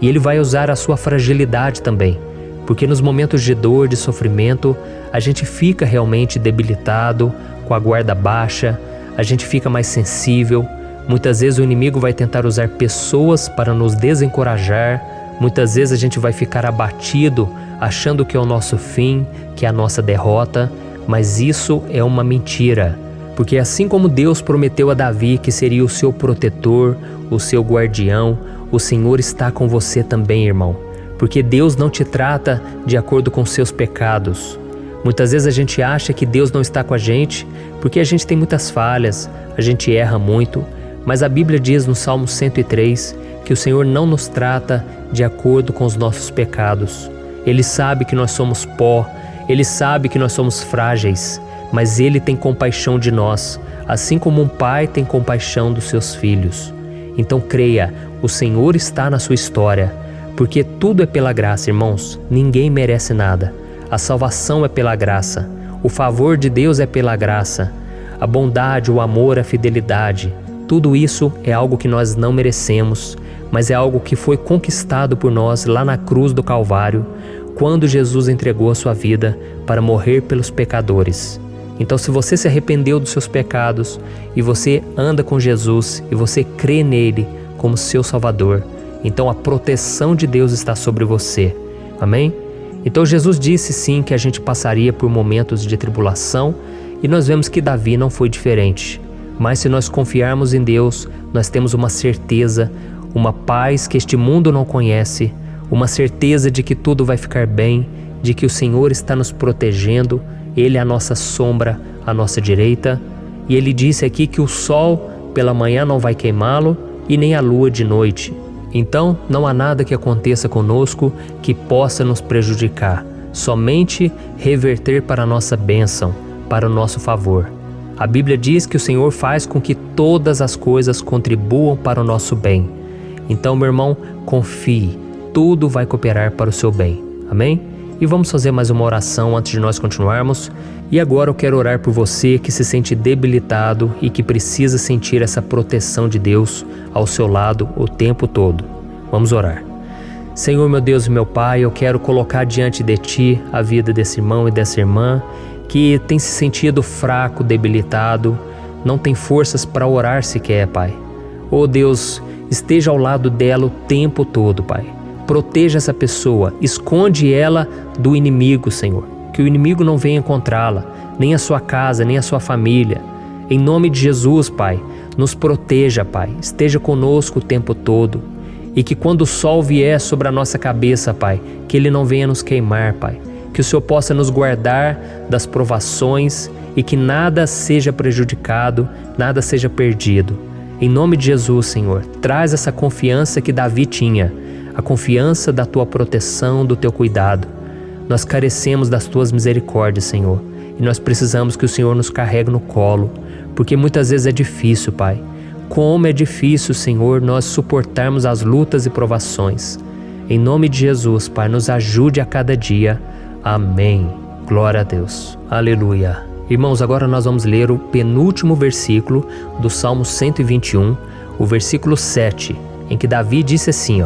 [SPEAKER 1] E ele vai usar a sua fragilidade também, porque nos momentos de dor, de sofrimento, a gente fica realmente debilitado, com a guarda baixa, a gente fica mais sensível. Muitas vezes o inimigo vai tentar usar pessoas para nos desencorajar. Muitas vezes a gente vai ficar abatido, achando que é o nosso fim, que é a nossa derrota. Mas isso é uma mentira. Porque assim como Deus prometeu a Davi que seria o seu protetor, o seu guardião, o Senhor está com você também, irmão. Porque Deus não te trata de acordo com seus pecados. Muitas vezes a gente acha que Deus não está com a gente porque a gente tem muitas falhas, a gente erra muito, mas a Bíblia diz no Salmo 103 que o Senhor não nos trata de acordo com os nossos pecados. Ele sabe que nós somos pó, Ele sabe que nós somos frágeis, mas Ele tem compaixão de nós, assim como um pai tem compaixão dos seus filhos. Então creia, o Senhor está na sua história, porque tudo é pela graça, irmãos, ninguém merece nada. A salvação é pela graça, o favor de Deus é pela graça, a bondade, o amor, a fidelidade, tudo isso é algo que nós não merecemos, mas é algo que foi conquistado por nós lá na cruz do Calvário, quando Jesus entregou a sua vida para morrer pelos pecadores. Então, se você se arrependeu dos seus pecados e você anda com Jesus e você crê nele como seu Salvador, então a proteção de Deus está sobre você. Amém? Então Jesus disse sim que a gente passaria por momentos de tribulação e nós vemos que Davi não foi diferente. Mas se nós confiarmos em Deus, nós temos uma certeza, uma paz que este mundo não conhece, uma certeza de que tudo vai ficar bem, de que o Senhor está nos protegendo, Ele é a nossa sombra, à nossa direita. E Ele disse aqui que o sol pela manhã não vai queimá-lo e nem a lua de noite. Então, não há nada que aconteça conosco que possa nos prejudicar, somente reverter para a nossa bênção, para o nosso favor. A Bíblia diz que o Senhor faz com que todas as coisas contribuam para o nosso bem. Então, meu irmão, confie, tudo vai cooperar para o seu bem. Amém? E vamos fazer mais uma oração antes de nós continuarmos. E agora eu quero orar por você que se sente debilitado e que precisa sentir essa proteção de Deus ao seu lado o tempo todo. Vamos orar. Senhor, meu Deus e meu Pai, eu quero colocar diante de Ti a vida desse irmão e dessa irmã que tem se sentido fraco, debilitado, não tem forças para orar sequer, Pai. Oh Deus, esteja ao lado dela o tempo todo, Pai. Proteja essa pessoa, esconde ela do inimigo, Senhor. Que o inimigo não venha encontrá-la, nem a sua casa, nem a sua família. Em nome de Jesus, Pai, nos proteja, Pai. Esteja conosco o tempo todo. E que quando o sol vier sobre a nossa cabeça, Pai, que ele não venha nos queimar, Pai. Que o Senhor possa nos guardar das provações e que nada seja prejudicado, nada seja perdido. Em nome de Jesus, Senhor, traz essa confiança que Davi tinha, a confiança da Tua proteção, do Teu cuidado. Nós carecemos das Tuas misericórdias, Senhor, e nós precisamos que o Senhor nos carregue no colo, porque muitas vezes é difícil, Pai. Como é difícil, Senhor, nós suportarmos as lutas e provações. Em nome de Jesus, Pai, nos ajude a cada dia. Amém. Glória a Deus. Aleluia. Irmãos, agora nós vamos ler o penúltimo versículo do Salmo 121, o versículo 7, em que Davi disse assim,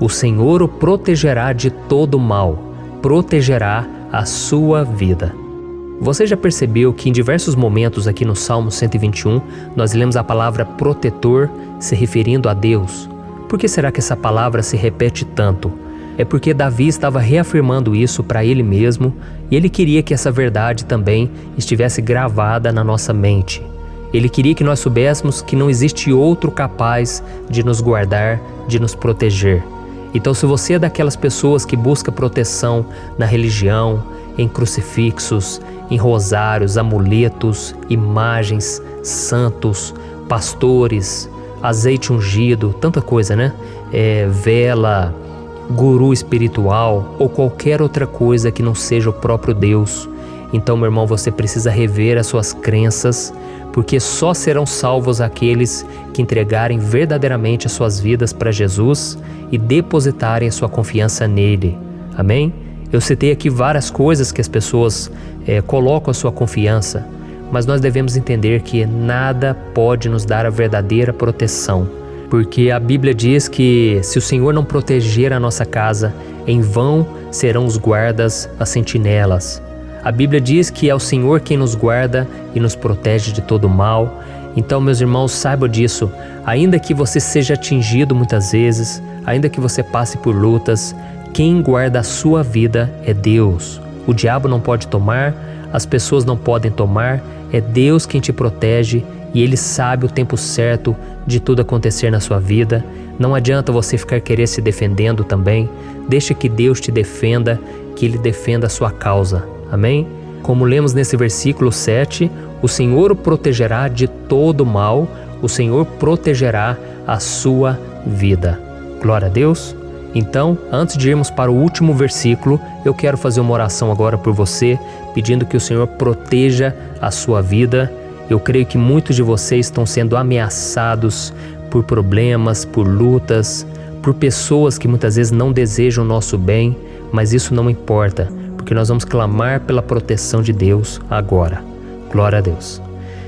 [SPEAKER 1] O Senhor o protegerá de todo mal, protegerá a sua vida. Você já percebeu que em diversos momentos aqui no Salmo 121 nós lemos a palavra protetor se referindo a Deus? Por que será que essa palavra se repete tanto? É porque Davi estava reafirmando isso para ele mesmo e ele queria que essa verdade também estivesse gravada na nossa mente. Ele queria que nós soubéssemos que não existe outro capaz de nos guardar, de nos proteger. Então, se você é daquelas pessoas que busca proteção na religião, em crucifixos, em rosários, amuletos, imagens, santos, pastores, azeite ungido, tanta coisa, né? Vela, guru espiritual ou qualquer outra coisa que não seja o próprio Deus. Então, meu irmão, você precisa rever as suas crenças, porque só serão salvos aqueles que entregarem verdadeiramente as suas vidas para Jesus e depositarem a sua confiança nele. Amém? Eu citei aqui várias coisas que as pessoas colocam a sua confiança, mas nós devemos entender que nada pode nos dar a verdadeira proteção, porque a Bíblia diz que se o Senhor não proteger a nossa casa, em vão serão os guardas, as sentinelas. A Bíblia diz que é o Senhor quem nos guarda e nos protege de todo mal. Então, meus irmãos, saibam disso. Ainda que você seja atingido muitas vezes, ainda que você passe por lutas, quem guarda a sua vida é Deus. O diabo não pode tomar, as pessoas não podem tomar, é Deus quem te protege e Ele sabe o tempo certo de tudo acontecer na sua vida. Não adianta você ficar querer se defendendo também. Deixa que Deus te defenda, que Ele defenda a sua causa. Amém? Como lemos nesse versículo 7, o Senhor o protegerá de todo mal, o Senhor protegerá a sua vida. Glória a Deus. Então, antes de irmos para o último versículo, eu quero fazer uma oração agora por você, pedindo que o Senhor proteja a sua vida. Eu creio que muitos de vocês estão sendo ameaçados por problemas, por lutas, por pessoas que muitas vezes não desejam o nosso bem, mas isso não importa, porque nós vamos clamar pela proteção de Deus agora. Glória a Deus.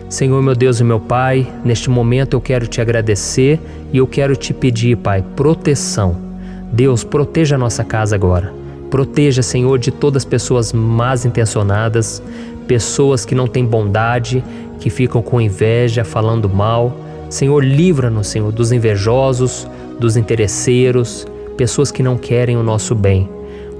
[SPEAKER 1] Senhor, meu Deus e meu Pai, neste momento eu quero te agradecer e eu quero te pedir, Pai, proteção. Deus, proteja a nossa casa agora. Proteja, Senhor, de todas as pessoas más intencionadas, pessoas que não têm bondade, que ficam com inveja, falando mal. Senhor, livra-nos, Senhor, dos invejosos, dos interesseiros, pessoas que não querem o nosso bem.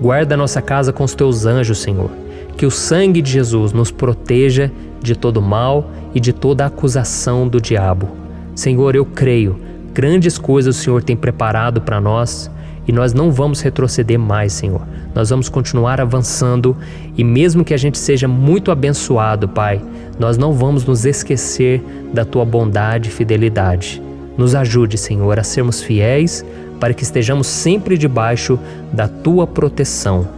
[SPEAKER 1] Guarda a nossa casa com os teus anjos, Senhor. Que o sangue de Jesus nos proteja de todo mal e de toda acusação do diabo. Senhor, eu creio, grandes coisas o Senhor tem preparado para nós e nós não vamos retroceder mais, Senhor. Nós vamos continuar avançando e mesmo que a gente seja muito abençoado, Pai, nós não vamos nos esquecer da Tua bondade e fidelidade. Nos ajude, Senhor, a sermos fiéis para que estejamos sempre debaixo da Tua proteção.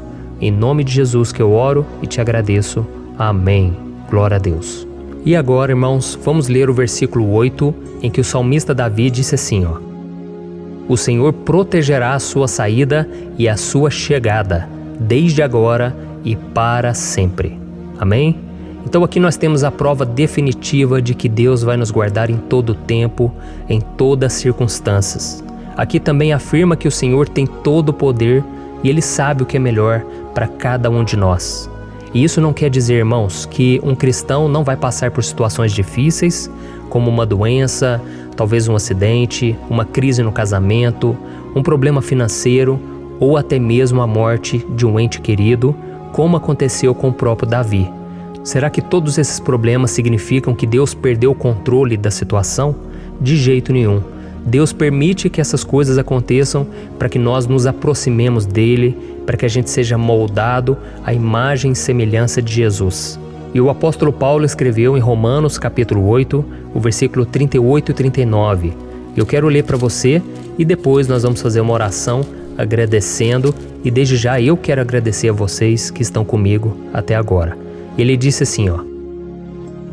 [SPEAKER 1] Em nome de Jesus que eu oro e te agradeço. Amém. Glória a Deus. E agora, irmãos, vamos ler o versículo 8, em que o salmista Davi disse assim, O Senhor protegerá a sua saída e a sua chegada, desde agora e para sempre. Amém? Então aqui nós temos a prova definitiva de que Deus vai nos guardar em todo o tempo, em todas as circunstâncias. Aqui também afirma que o Senhor tem todo o poder e Ele sabe o que é melhor para cada um de nós. E isso não quer dizer, irmãos, que um cristão não vai passar por situações difíceis, como uma doença, talvez um acidente, uma crise no casamento, um problema financeiro ou até mesmo a morte de um ente querido, como aconteceu com o próprio Davi. Será que todos esses problemas significam que Deus perdeu o controle da situação? De jeito nenhum. Deus permite que essas coisas aconteçam para que nós nos aproximemos dele, para que a gente seja moldado à imagem e semelhança de Jesus. E o apóstolo Paulo escreveu em Romanos capítulo 8, o versículo 38 e 39. Eu quero ler para você e depois nós vamos fazer uma oração agradecendo, e desde já eu quero agradecer a vocês que estão comigo até agora. Ele disse assim,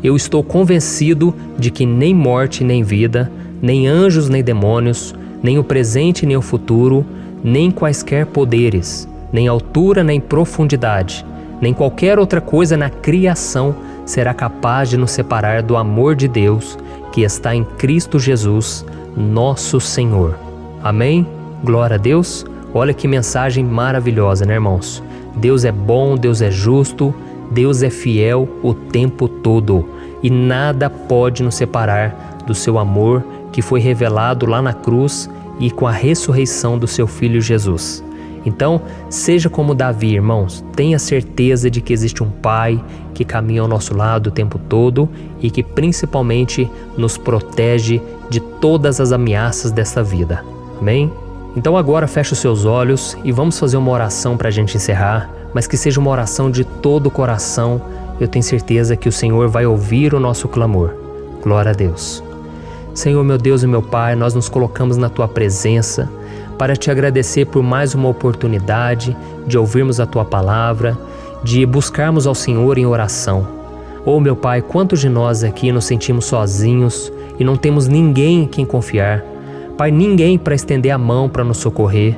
[SPEAKER 1] eu estou convencido de que nem morte nem vida, nem anjos nem demônios, nem o presente nem o futuro, nem quaisquer poderes, nem altura nem profundidade, nem qualquer outra coisa na criação será capaz de nos separar do amor de Deus que está em Cristo Jesus, nosso Senhor. Amém? Glória a Deus. Olha que mensagem maravilhosa, né, irmãos? Deus é bom, Deus é justo, Deus é fiel o tempo todo e nada pode nos separar do seu amor que foi revelado lá na cruz e com a ressurreição do seu Filho Jesus. Então, seja como Davi, irmãos, tenha certeza de que existe um Pai que caminha ao nosso lado o tempo todo e que principalmente nos protege de todas as ameaças dessa vida. Amém? Então agora feche os seus olhos e vamos fazer uma oração para a gente encerrar, mas que seja uma oração de todo o coração. Eu tenho certeza que o Senhor vai ouvir o nosso clamor. Glória a Deus. Senhor, meu Deus e meu Pai, nós nos colocamos na Tua presença para Te agradecer por mais uma oportunidade de ouvirmos a Tua palavra, de buscarmos ao Senhor em oração. Oh, meu Pai, quantos de nós aqui nos sentimos sozinhos e não temos ninguém em quem confiar. Pai, ninguém para estender a mão para nos socorrer.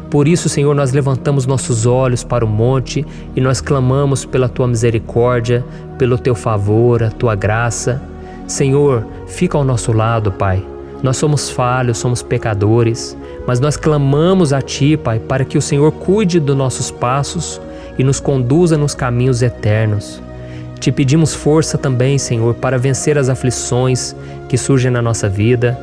[SPEAKER 1] Por isso, Senhor, nós levantamos nossos olhos para o monte e nós clamamos pela Tua misericórdia, pelo Teu favor, a Tua graça. Senhor, fica ao nosso lado, Pai. Nós somos falhos, somos pecadores, mas nós clamamos a Ti, Pai, para que o Senhor cuide dos nossos passos e nos conduza nos caminhos eternos. Te pedimos força também, Senhor, para vencer as aflições que surgem na nossa vida,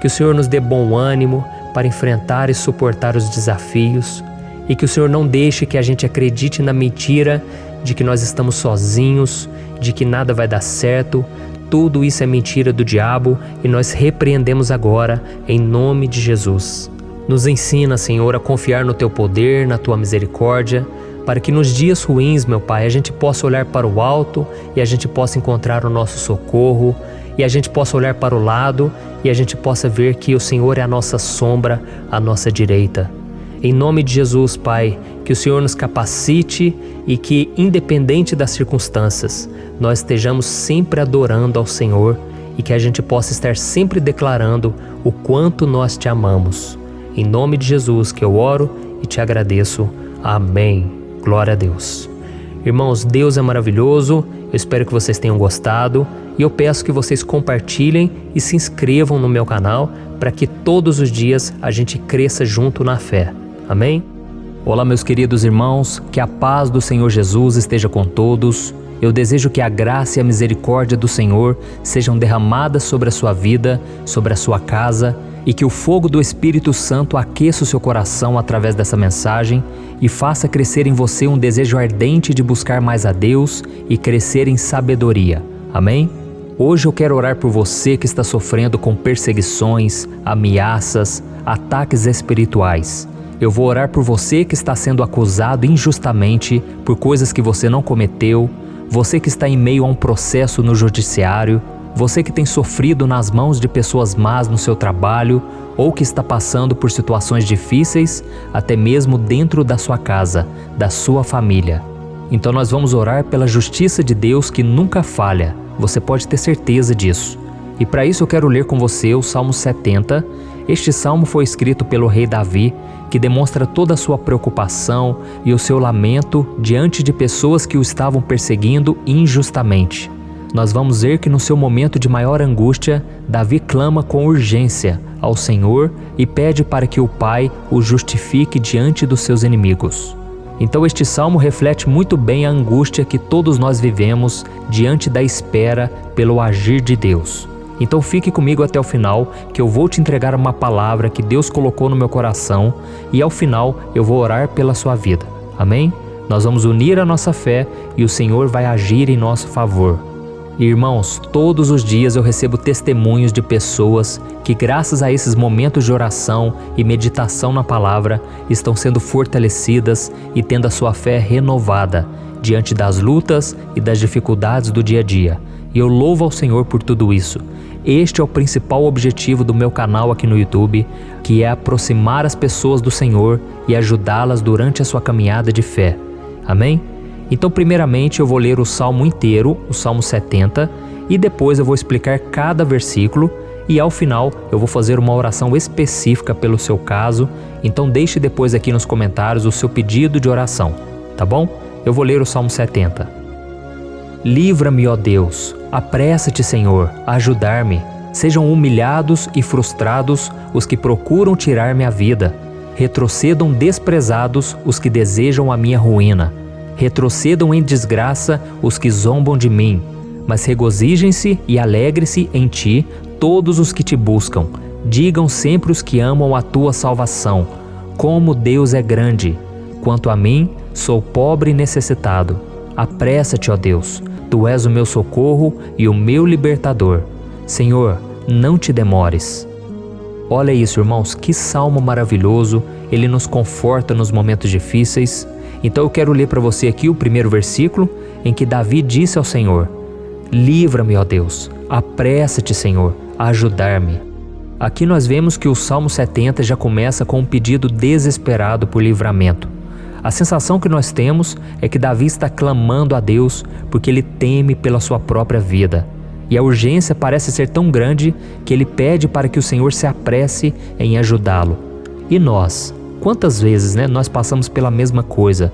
[SPEAKER 1] que o Senhor nos dê bom ânimo para enfrentar e suportar os desafios e que o Senhor não deixe que a gente acredite na mentira de que nós estamos sozinhos, de que nada vai dar certo. Tudo isso é mentira do diabo e nós repreendemos agora em nome de Jesus. Nos ensina, Senhor, a confiar no Teu poder, na Tua misericórdia, para que nos dias ruins, meu Pai, a gente possa olhar para o alto e a gente possa encontrar o nosso socorro, e a gente possa olhar para o lado e a gente possa ver que o Senhor é a nossa sombra, a nossa direita. Em nome de Jesus, Pai, que o Senhor nos capacite e que, independente das circunstâncias, nós estejamos sempre adorando ao Senhor e que a gente possa estar sempre declarando o quanto nós Te amamos. Em nome de Jesus que eu oro e Te agradeço. Amém. Glória a Deus. Irmãos, Deus é maravilhoso. Eu espero que vocês tenham gostado e eu peço que vocês compartilhem e se inscrevam no meu canal para que todos os dias a gente cresça junto na fé. Amém? Olá, meus queridos irmãos, que a paz do Senhor Jesus esteja com todos. Eu desejo que a graça e a misericórdia do Senhor sejam derramadas sobre a sua vida, sobre a sua casa, e que o fogo do Espírito Santo aqueça o seu coração através dessa mensagem e faça crescer em você um desejo ardente de buscar mais a Deus e crescer em sabedoria. Amém? Hoje eu quero orar por você que está sofrendo com perseguições, ameaças, ataques espirituais. Eu vou orar por você que está sendo acusado injustamente por coisas que você não cometeu, você que está em meio a um processo no judiciário, você que tem sofrido nas mãos de pessoas más no seu trabalho ou que está passando por situações difíceis, até mesmo dentro da sua casa, da sua família. Então nós vamos orar pela justiça de Deus que nunca falha, você pode ter certeza disso. E para isso eu quero ler com você o Salmo 70, Este salmo foi escrito pelo rei Davi, que demonstra toda a sua preocupação e o seu lamento diante de pessoas que o estavam perseguindo injustamente. Nós vamos ver que no seu momento de maior angústia, Davi clama com urgência ao Senhor e pede para que o Pai o justifique diante dos seus inimigos. Então este salmo reflete muito bem a angústia que todos nós vivemos diante da espera pelo agir de Deus. Então fique comigo até o final, que eu vou te entregar uma palavra que Deus colocou no meu coração e ao final eu vou orar pela sua vida. Amém? Nós vamos unir a nossa fé e o Senhor vai agir em nosso favor. Irmãos, todos os dias eu recebo testemunhos de pessoas que, graças a esses momentos de oração e meditação na palavra, estão sendo fortalecidas e tendo a sua fé renovada diante das lutas e das dificuldades do dia a dia. E eu louvo ao Senhor por tudo isso. Este é o principal objetivo do meu canal aqui no YouTube, que é aproximar as pessoas do Senhor e ajudá-las durante a sua caminhada de fé. Amém? Então, primeiramente, eu vou ler o Salmo inteiro, o Salmo 70, e depois eu vou explicar cada versículo e ao final eu vou fazer uma oração específica pelo seu caso. Então deixe depois aqui nos comentários o seu pedido de oração, tá bom? Eu vou ler o Salmo 70. Livra-me, ó Deus, apressa-te, Senhor, a ajudar-me. Sejam humilhados e frustrados os que procuram tirar-me a vida. Retrocedam desprezados os que desejam a minha ruína. Retrocedam em desgraça os que zombam de mim, mas regozijem-se e alegre-se em ti todos os que te buscam. Digam sempre os que amam a tua salvação, como Deus é grande. Quanto a mim, sou pobre e necessitado. Apressa-te, ó Deus, tu és o meu socorro e o meu libertador. Senhor, não te demores. Olha isso, irmãos, que salmo maravilhoso, ele nos conforta nos momentos difíceis. Então eu quero ler para você aqui o primeiro versículo, em que Davi disse ao Senhor: livra-me, ó Deus, apressa-te, Senhor, a ajudar-me. Aqui nós vemos que o Salmo 70 já começa com um pedido desesperado por livramento. A sensação que nós temos é que Davi está clamando a Deus porque ele teme pela sua própria vida. E a urgência parece ser tão grande que ele pede para que o Senhor se apresse em ajudá-lo. E nós? Quantas vezes nós passamos pela mesma coisa?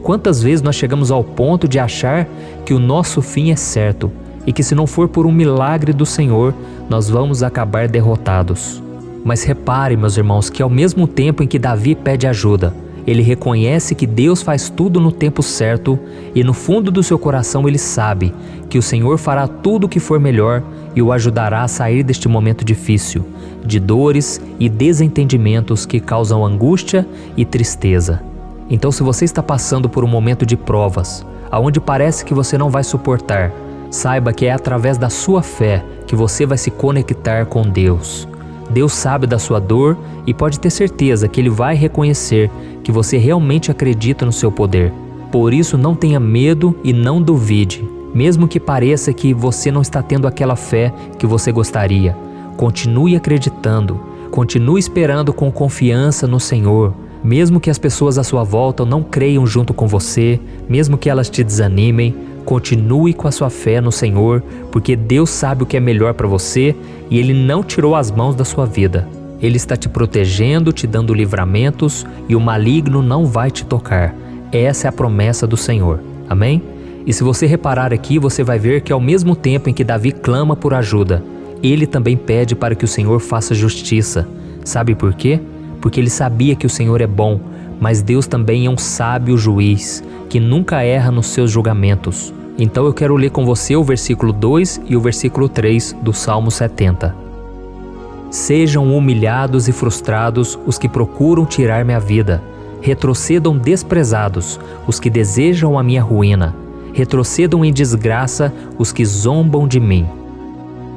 [SPEAKER 1] Quantas vezes nós chegamos ao ponto de achar que o nosso fim é certo e que se não for por um milagre do Senhor, nós vamos acabar derrotados? Mas repare, meus irmãos, que ao mesmo tempo em que Davi pede ajuda, ele reconhece que Deus faz tudo no tempo certo e no fundo do seu coração ele sabe que o Senhor fará tudo o que for melhor e o ajudará a sair deste momento difícil, de dores e desentendimentos que causam angústia e tristeza. Então, se você está passando por um momento de provas, aonde parece que você não vai suportar, saiba que é através da sua fé que você vai se conectar com Deus. Deus sabe da sua dor e pode ter certeza que Ele vai reconhecer que você realmente acredita no seu poder. Por isso, não tenha medo e não duvide, mesmo que pareça que você não está tendo aquela fé que você gostaria. Continue acreditando, continue esperando com confiança no Senhor, mesmo que as pessoas à sua volta não creiam junto com você, mesmo que elas te desanimem. Continue com a sua fé no Senhor, porque Deus sabe o que é melhor para você e Ele não tirou as mãos da sua vida. Ele está te protegendo, te dando livramentos e o maligno não vai te tocar. Essa é a promessa do Senhor. Amém? E se você reparar aqui, você vai ver que ao mesmo tempo em que Davi clama por ajuda, ele também pede para que o Senhor faça justiça. Sabe por quê? Porque ele sabia que o Senhor é bom, mas Deus também é um sábio juiz, que nunca erra nos seus julgamentos. Então eu quero ler com você o versículo 2 e o versículo 3 do Salmo 70. Sejam humilhados e frustrados os que procuram tirar-me a vida. Retrocedam desprezados os que desejam a minha ruína. Retrocedam em desgraça os que zombam de mim.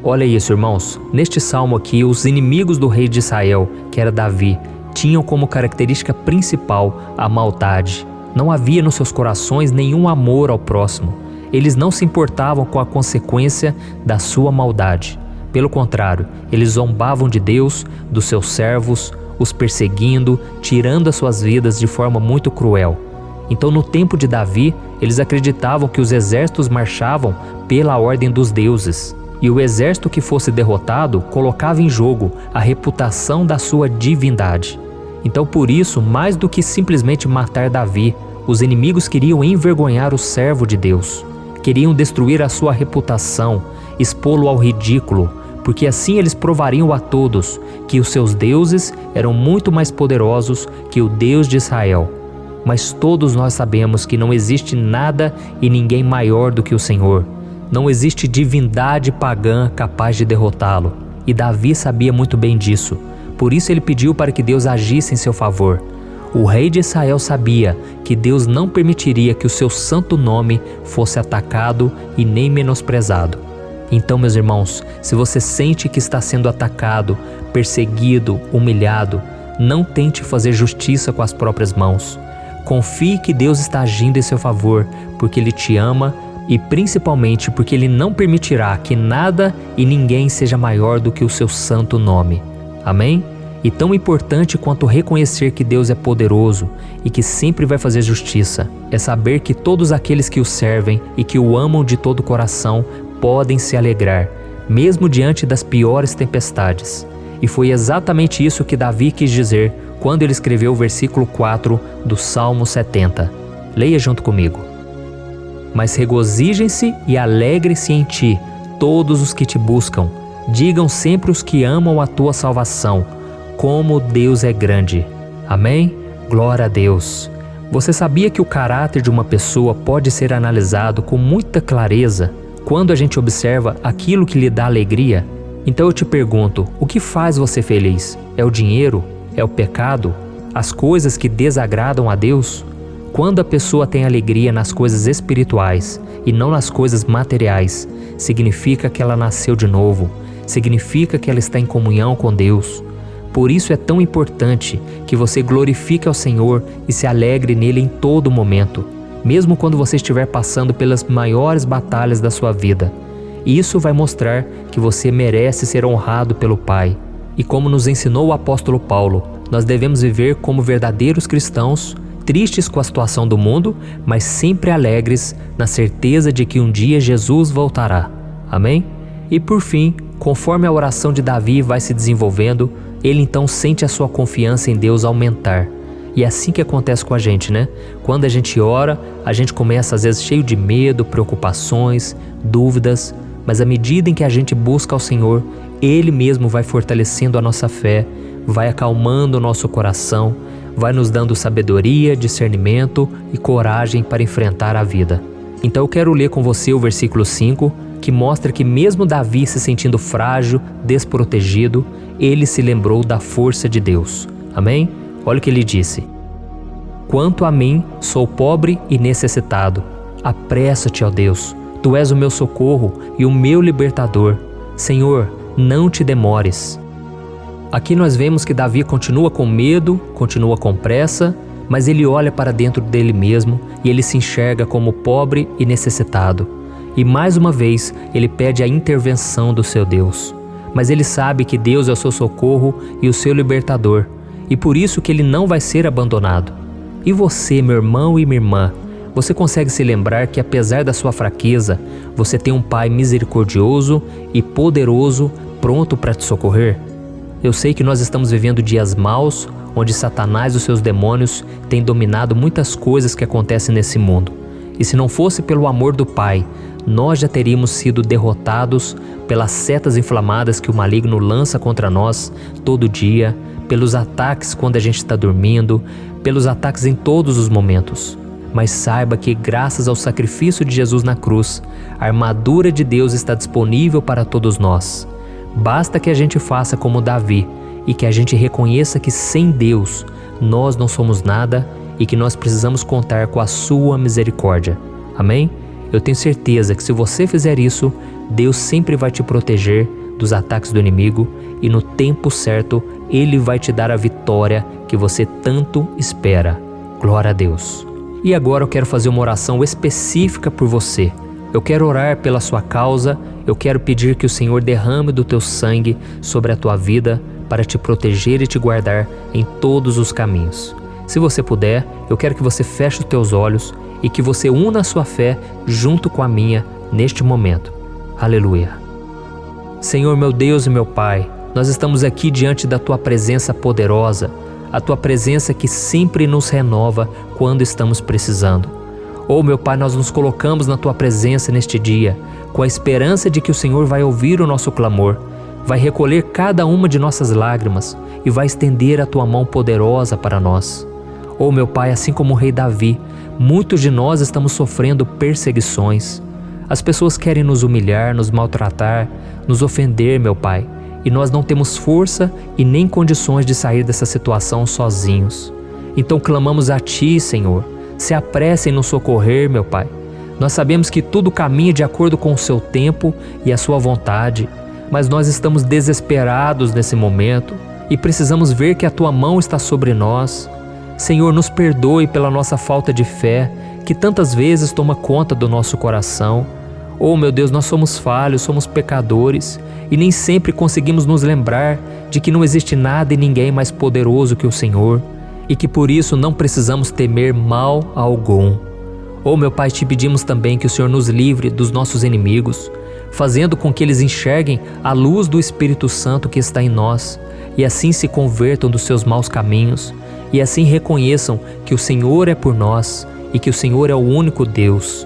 [SPEAKER 1] Olha isso, irmãos. Neste salmo aqui, os inimigos do rei de Israel, que era Davi, tinham como característica principal a maldade. Não havia nos seus corações nenhum amor ao próximo. Eles não se importavam com a consequência da sua maldade. Pelo contrário, eles zombavam de Deus, dos seus servos, os perseguindo, tirando as suas vidas de forma muito cruel. Então, no tempo de Davi, eles acreditavam que os exércitos marchavam pela ordem dos deuses. E o exército que fosse derrotado colocava em jogo a reputação da sua divindade. Então, por isso, mais do que simplesmente matar Davi, os inimigos queriam envergonhar o servo de Deus. Queriam destruir a sua reputação, expô-lo ao ridículo, porque assim eles provariam a todos que os seus deuses eram muito mais poderosos que o Deus de Israel. Mas todos nós sabemos que não existe nada e ninguém maior do que o Senhor. Não existe divindade pagã capaz de derrotá-lo. E Davi sabia muito bem disso. Por isso ele pediu para que Deus agisse em seu favor. O rei de Israel sabia que Deus não permitiria que o seu santo nome fosse atacado e nem menosprezado. Então, meus irmãos, se você sente que está sendo atacado, perseguido, humilhado, não tente fazer justiça com as próprias mãos. Confie que Deus está agindo em seu favor, porque Ele te ama e principalmente porque Ele não permitirá que nada e ninguém seja maior do que o seu santo nome. Amém? E tão importante quanto reconhecer que Deus é poderoso e que sempre vai fazer justiça, é saber que todos aqueles que o servem e que o amam de todo o coração podem se alegrar, mesmo diante das piores tempestades. E foi exatamente isso que Davi quis dizer quando ele escreveu o versículo 4 do Salmo 70. Leia junto comigo. Mas regozijem-se e alegrem-se em ti, todos os que te buscam. Digam sempre os que amam a tua salvação, como Deus é grande. Amém? Glória a Deus. Você sabia que o caráter de uma pessoa pode ser analisado com muita clareza quando a gente observa aquilo que lhe dá alegria? Então eu te pergunto, o que faz você feliz? É o dinheiro? É o pecado? As coisas que desagradam a Deus? Quando a pessoa tem alegria nas coisas espirituais e não nas coisas materiais, significa que ela nasceu de novo, significa que ela está em comunhão com Deus. Por isso é tão importante que você glorifique ao Senhor e se alegre nele em todo momento, mesmo quando você estiver passando pelas maiores batalhas da sua vida. Isso vai mostrar que você merece ser honrado pelo Pai. E como nos ensinou o apóstolo Paulo, nós devemos viver como verdadeiros cristãos, tristes com a situação do mundo, mas sempre alegres na certeza de que um dia Jesus voltará. Amém? E por fim, conforme a oração de Davi vai se desenvolvendo, ele então sente a sua confiança em Deus aumentar. E é assim que acontece com a gente, né? Quando a gente ora, a gente começa às vezes cheio de medo, preocupações, dúvidas, mas à medida em que a gente busca ao Senhor, Ele mesmo vai fortalecendo a nossa fé, vai acalmando o nosso coração, vai nos dando sabedoria, discernimento e coragem para enfrentar a vida. Então eu quero ler com você o versículo 5, que mostra que mesmo Davi se sentindo frágil, desprotegido, ele se lembrou da força de Deus. Amém? Olha o que ele disse. Quanto a mim, sou pobre e necessitado. Apressa-te, ó Deus. Tu és o meu socorro e o meu libertador. Senhor, não te demores. Aqui nós vemos que Davi continua com medo, continua com pressa, mas ele olha para dentro dele mesmo e ele se enxerga como pobre e necessitado. E mais uma vez, ele pede a intervenção do seu Deus. Mas ele sabe que Deus é o seu socorro e o seu libertador, e por isso que ele não vai ser abandonado. E você, meu irmão e minha irmã, você consegue se lembrar que apesar da sua fraqueza, você tem um Pai misericordioso e poderoso pronto para te socorrer? Eu sei que nós estamos vivendo dias maus, onde Satanás e os seus demônios têm dominado muitas coisas que acontecem nesse mundo. E se não fosse pelo amor do Pai, nós já teríamos sido derrotados pelas setas inflamadas que o maligno lança contra nós todo dia, pelos ataques quando a gente está dormindo, pelos ataques em todos os momentos. Mas saiba que graças ao sacrifício de Jesus na cruz, a armadura de Deus está disponível para todos nós. Basta que a gente faça como Davi e que a gente reconheça que sem Deus nós não somos nada e que nós precisamos contar com a sua misericórdia. Amém? Eu tenho certeza que se você fizer isso, Deus sempre vai te proteger dos ataques do inimigo e no tempo certo Ele vai te dar a vitória que você tanto espera. Glória a Deus. E agora eu quero fazer uma oração específica por você. Eu quero orar pela sua causa, eu quero pedir que o Senhor derrame do teu sangue sobre a tua vida para te proteger e te guardar em todos os caminhos. Se você puder, eu quero que você feche os teus olhos e que você una a sua fé junto com a minha neste momento. Aleluia. Senhor, meu Deus e meu Pai, nós estamos aqui diante da Tua presença poderosa, a Tua presença que sempre nos renova quando estamos precisando. Oh, meu Pai, nós nos colocamos na Tua presença neste dia, com a esperança de que o Senhor vai ouvir o nosso clamor, vai recolher cada uma de nossas lágrimas e vai estender a Tua mão poderosa para nós. Oh, meu Pai, assim como o rei Davi, muitos de nós estamos sofrendo perseguições. As pessoas querem nos humilhar, nos maltratar, nos ofender, meu Pai, e nós não temos força e nem condições de sair dessa situação sozinhos. Então clamamos a Ti, Senhor, se apresse em nos socorrer, meu Pai. Nós sabemos que tudo caminha de acordo com o Seu tempo e a Sua vontade, mas nós estamos desesperados nesse momento e precisamos ver que a Tua mão está sobre nós. Senhor, nos perdoe pela nossa falta de fé, que tantas vezes toma conta do nosso coração. Oh, meu Deus, nós somos falhos, somos pecadores e nem sempre conseguimos nos lembrar de que não existe nada e ninguém mais poderoso que o Senhor e que por isso não precisamos temer mal algum. Oh, meu Pai, te pedimos também que o Senhor nos livre dos nossos inimigos, fazendo com que eles enxerguem a luz do Espírito Santo que está em nós e assim se convertam dos seus maus caminhos e assim reconheçam que o Senhor é por nós e que o Senhor é o único Deus.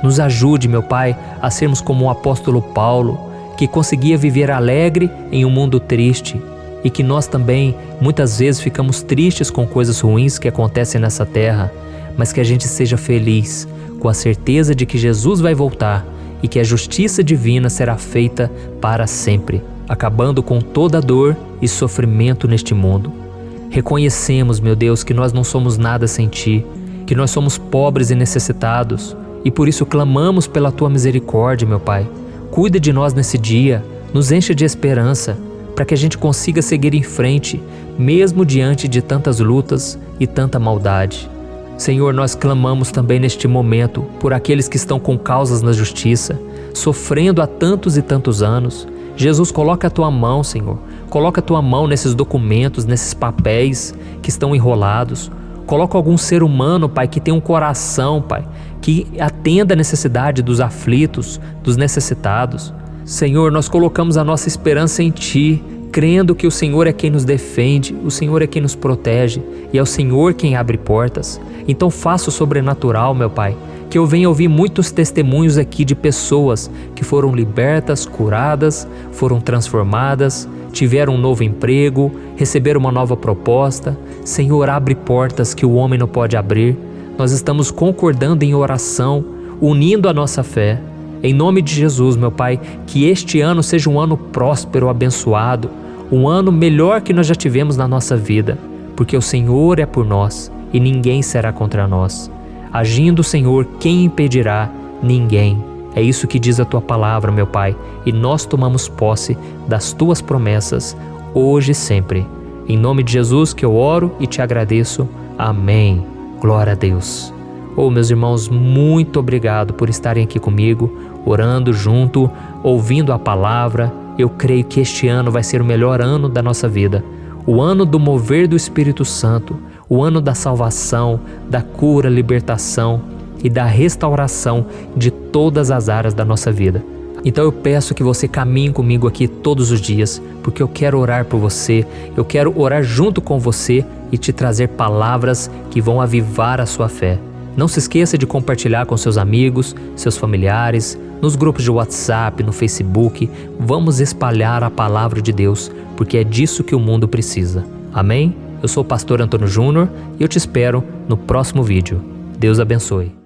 [SPEAKER 1] Nos ajude, meu Pai, a sermos como o apóstolo Paulo, que conseguia viver alegre em um mundo triste, e que nós também, muitas vezes, ficamos tristes com coisas ruins que acontecem nessa terra, mas que a gente seja feliz, com a certeza de que Jesus vai voltar e que a justiça divina será feita para sempre, acabando com toda dor e sofrimento neste mundo. Reconhecemos, meu Deus, que nós não somos nada sem Ti, que nós somos pobres e necessitados, e por isso clamamos pela Tua misericórdia, meu Pai. Cuida de nós nesse dia, nos enche de esperança, para que a gente consiga seguir em frente, mesmo diante de tantas lutas e tanta maldade. Senhor, nós clamamos também neste momento por aqueles que estão com causas na justiça, sofrendo há tantos e tantos anos. Jesus, coloca a Tua mão, Senhor. Coloca a Tua mão nesses documentos, nesses papéis que estão enrolados. Coloca algum ser humano, Pai, que tem um coração, Pai, que atenda a necessidade dos aflitos, dos necessitados. Senhor, nós colocamos a nossa esperança em Ti, crendo que o Senhor é quem nos defende, o Senhor é quem nos protege e é o Senhor quem abre portas. Então faça o sobrenatural, meu Pai, que eu venha ouvir muitos testemunhos aqui de pessoas que foram libertas, curadas, foram transformadas, tiveram um novo emprego, receberam uma nova proposta. Senhor, abre portas que o homem não pode abrir. Nós estamos concordando em oração, unindo a nossa fé. Em nome de Jesus, meu Pai, que este ano seja um ano próspero, abençoado, um ano melhor que nós já tivemos na nossa vida, porque o Senhor é por nós e ninguém será contra nós. Agindo o Senhor, quem impedirá? Ninguém. É isso que diz a Tua palavra, meu Pai, e nós tomamos posse das Tuas promessas, hoje e sempre. Em nome de Jesus que eu oro e te agradeço. Amém. Glória a Deus. Oh, meus irmãos, muito obrigado por estarem aqui comigo, orando junto, ouvindo a palavra. Eu creio que este ano vai ser o melhor ano da nossa vida. O ano do mover do Espírito Santo, o ano da salvação, da cura, libertação e da restauração de todas as áreas da nossa vida. Então eu peço que você caminhe comigo aqui todos os dias, porque eu quero orar por você, eu quero orar junto com você e te trazer palavras que vão avivar a sua fé. Não se esqueça de compartilhar com seus amigos, seus familiares, nos grupos de WhatsApp, no Facebook. Vamos espalhar a palavra de Deus, porque é disso que o mundo precisa. Amém? Eu sou o pastor Antônio Júnior e eu te espero no próximo vídeo. Deus abençoe.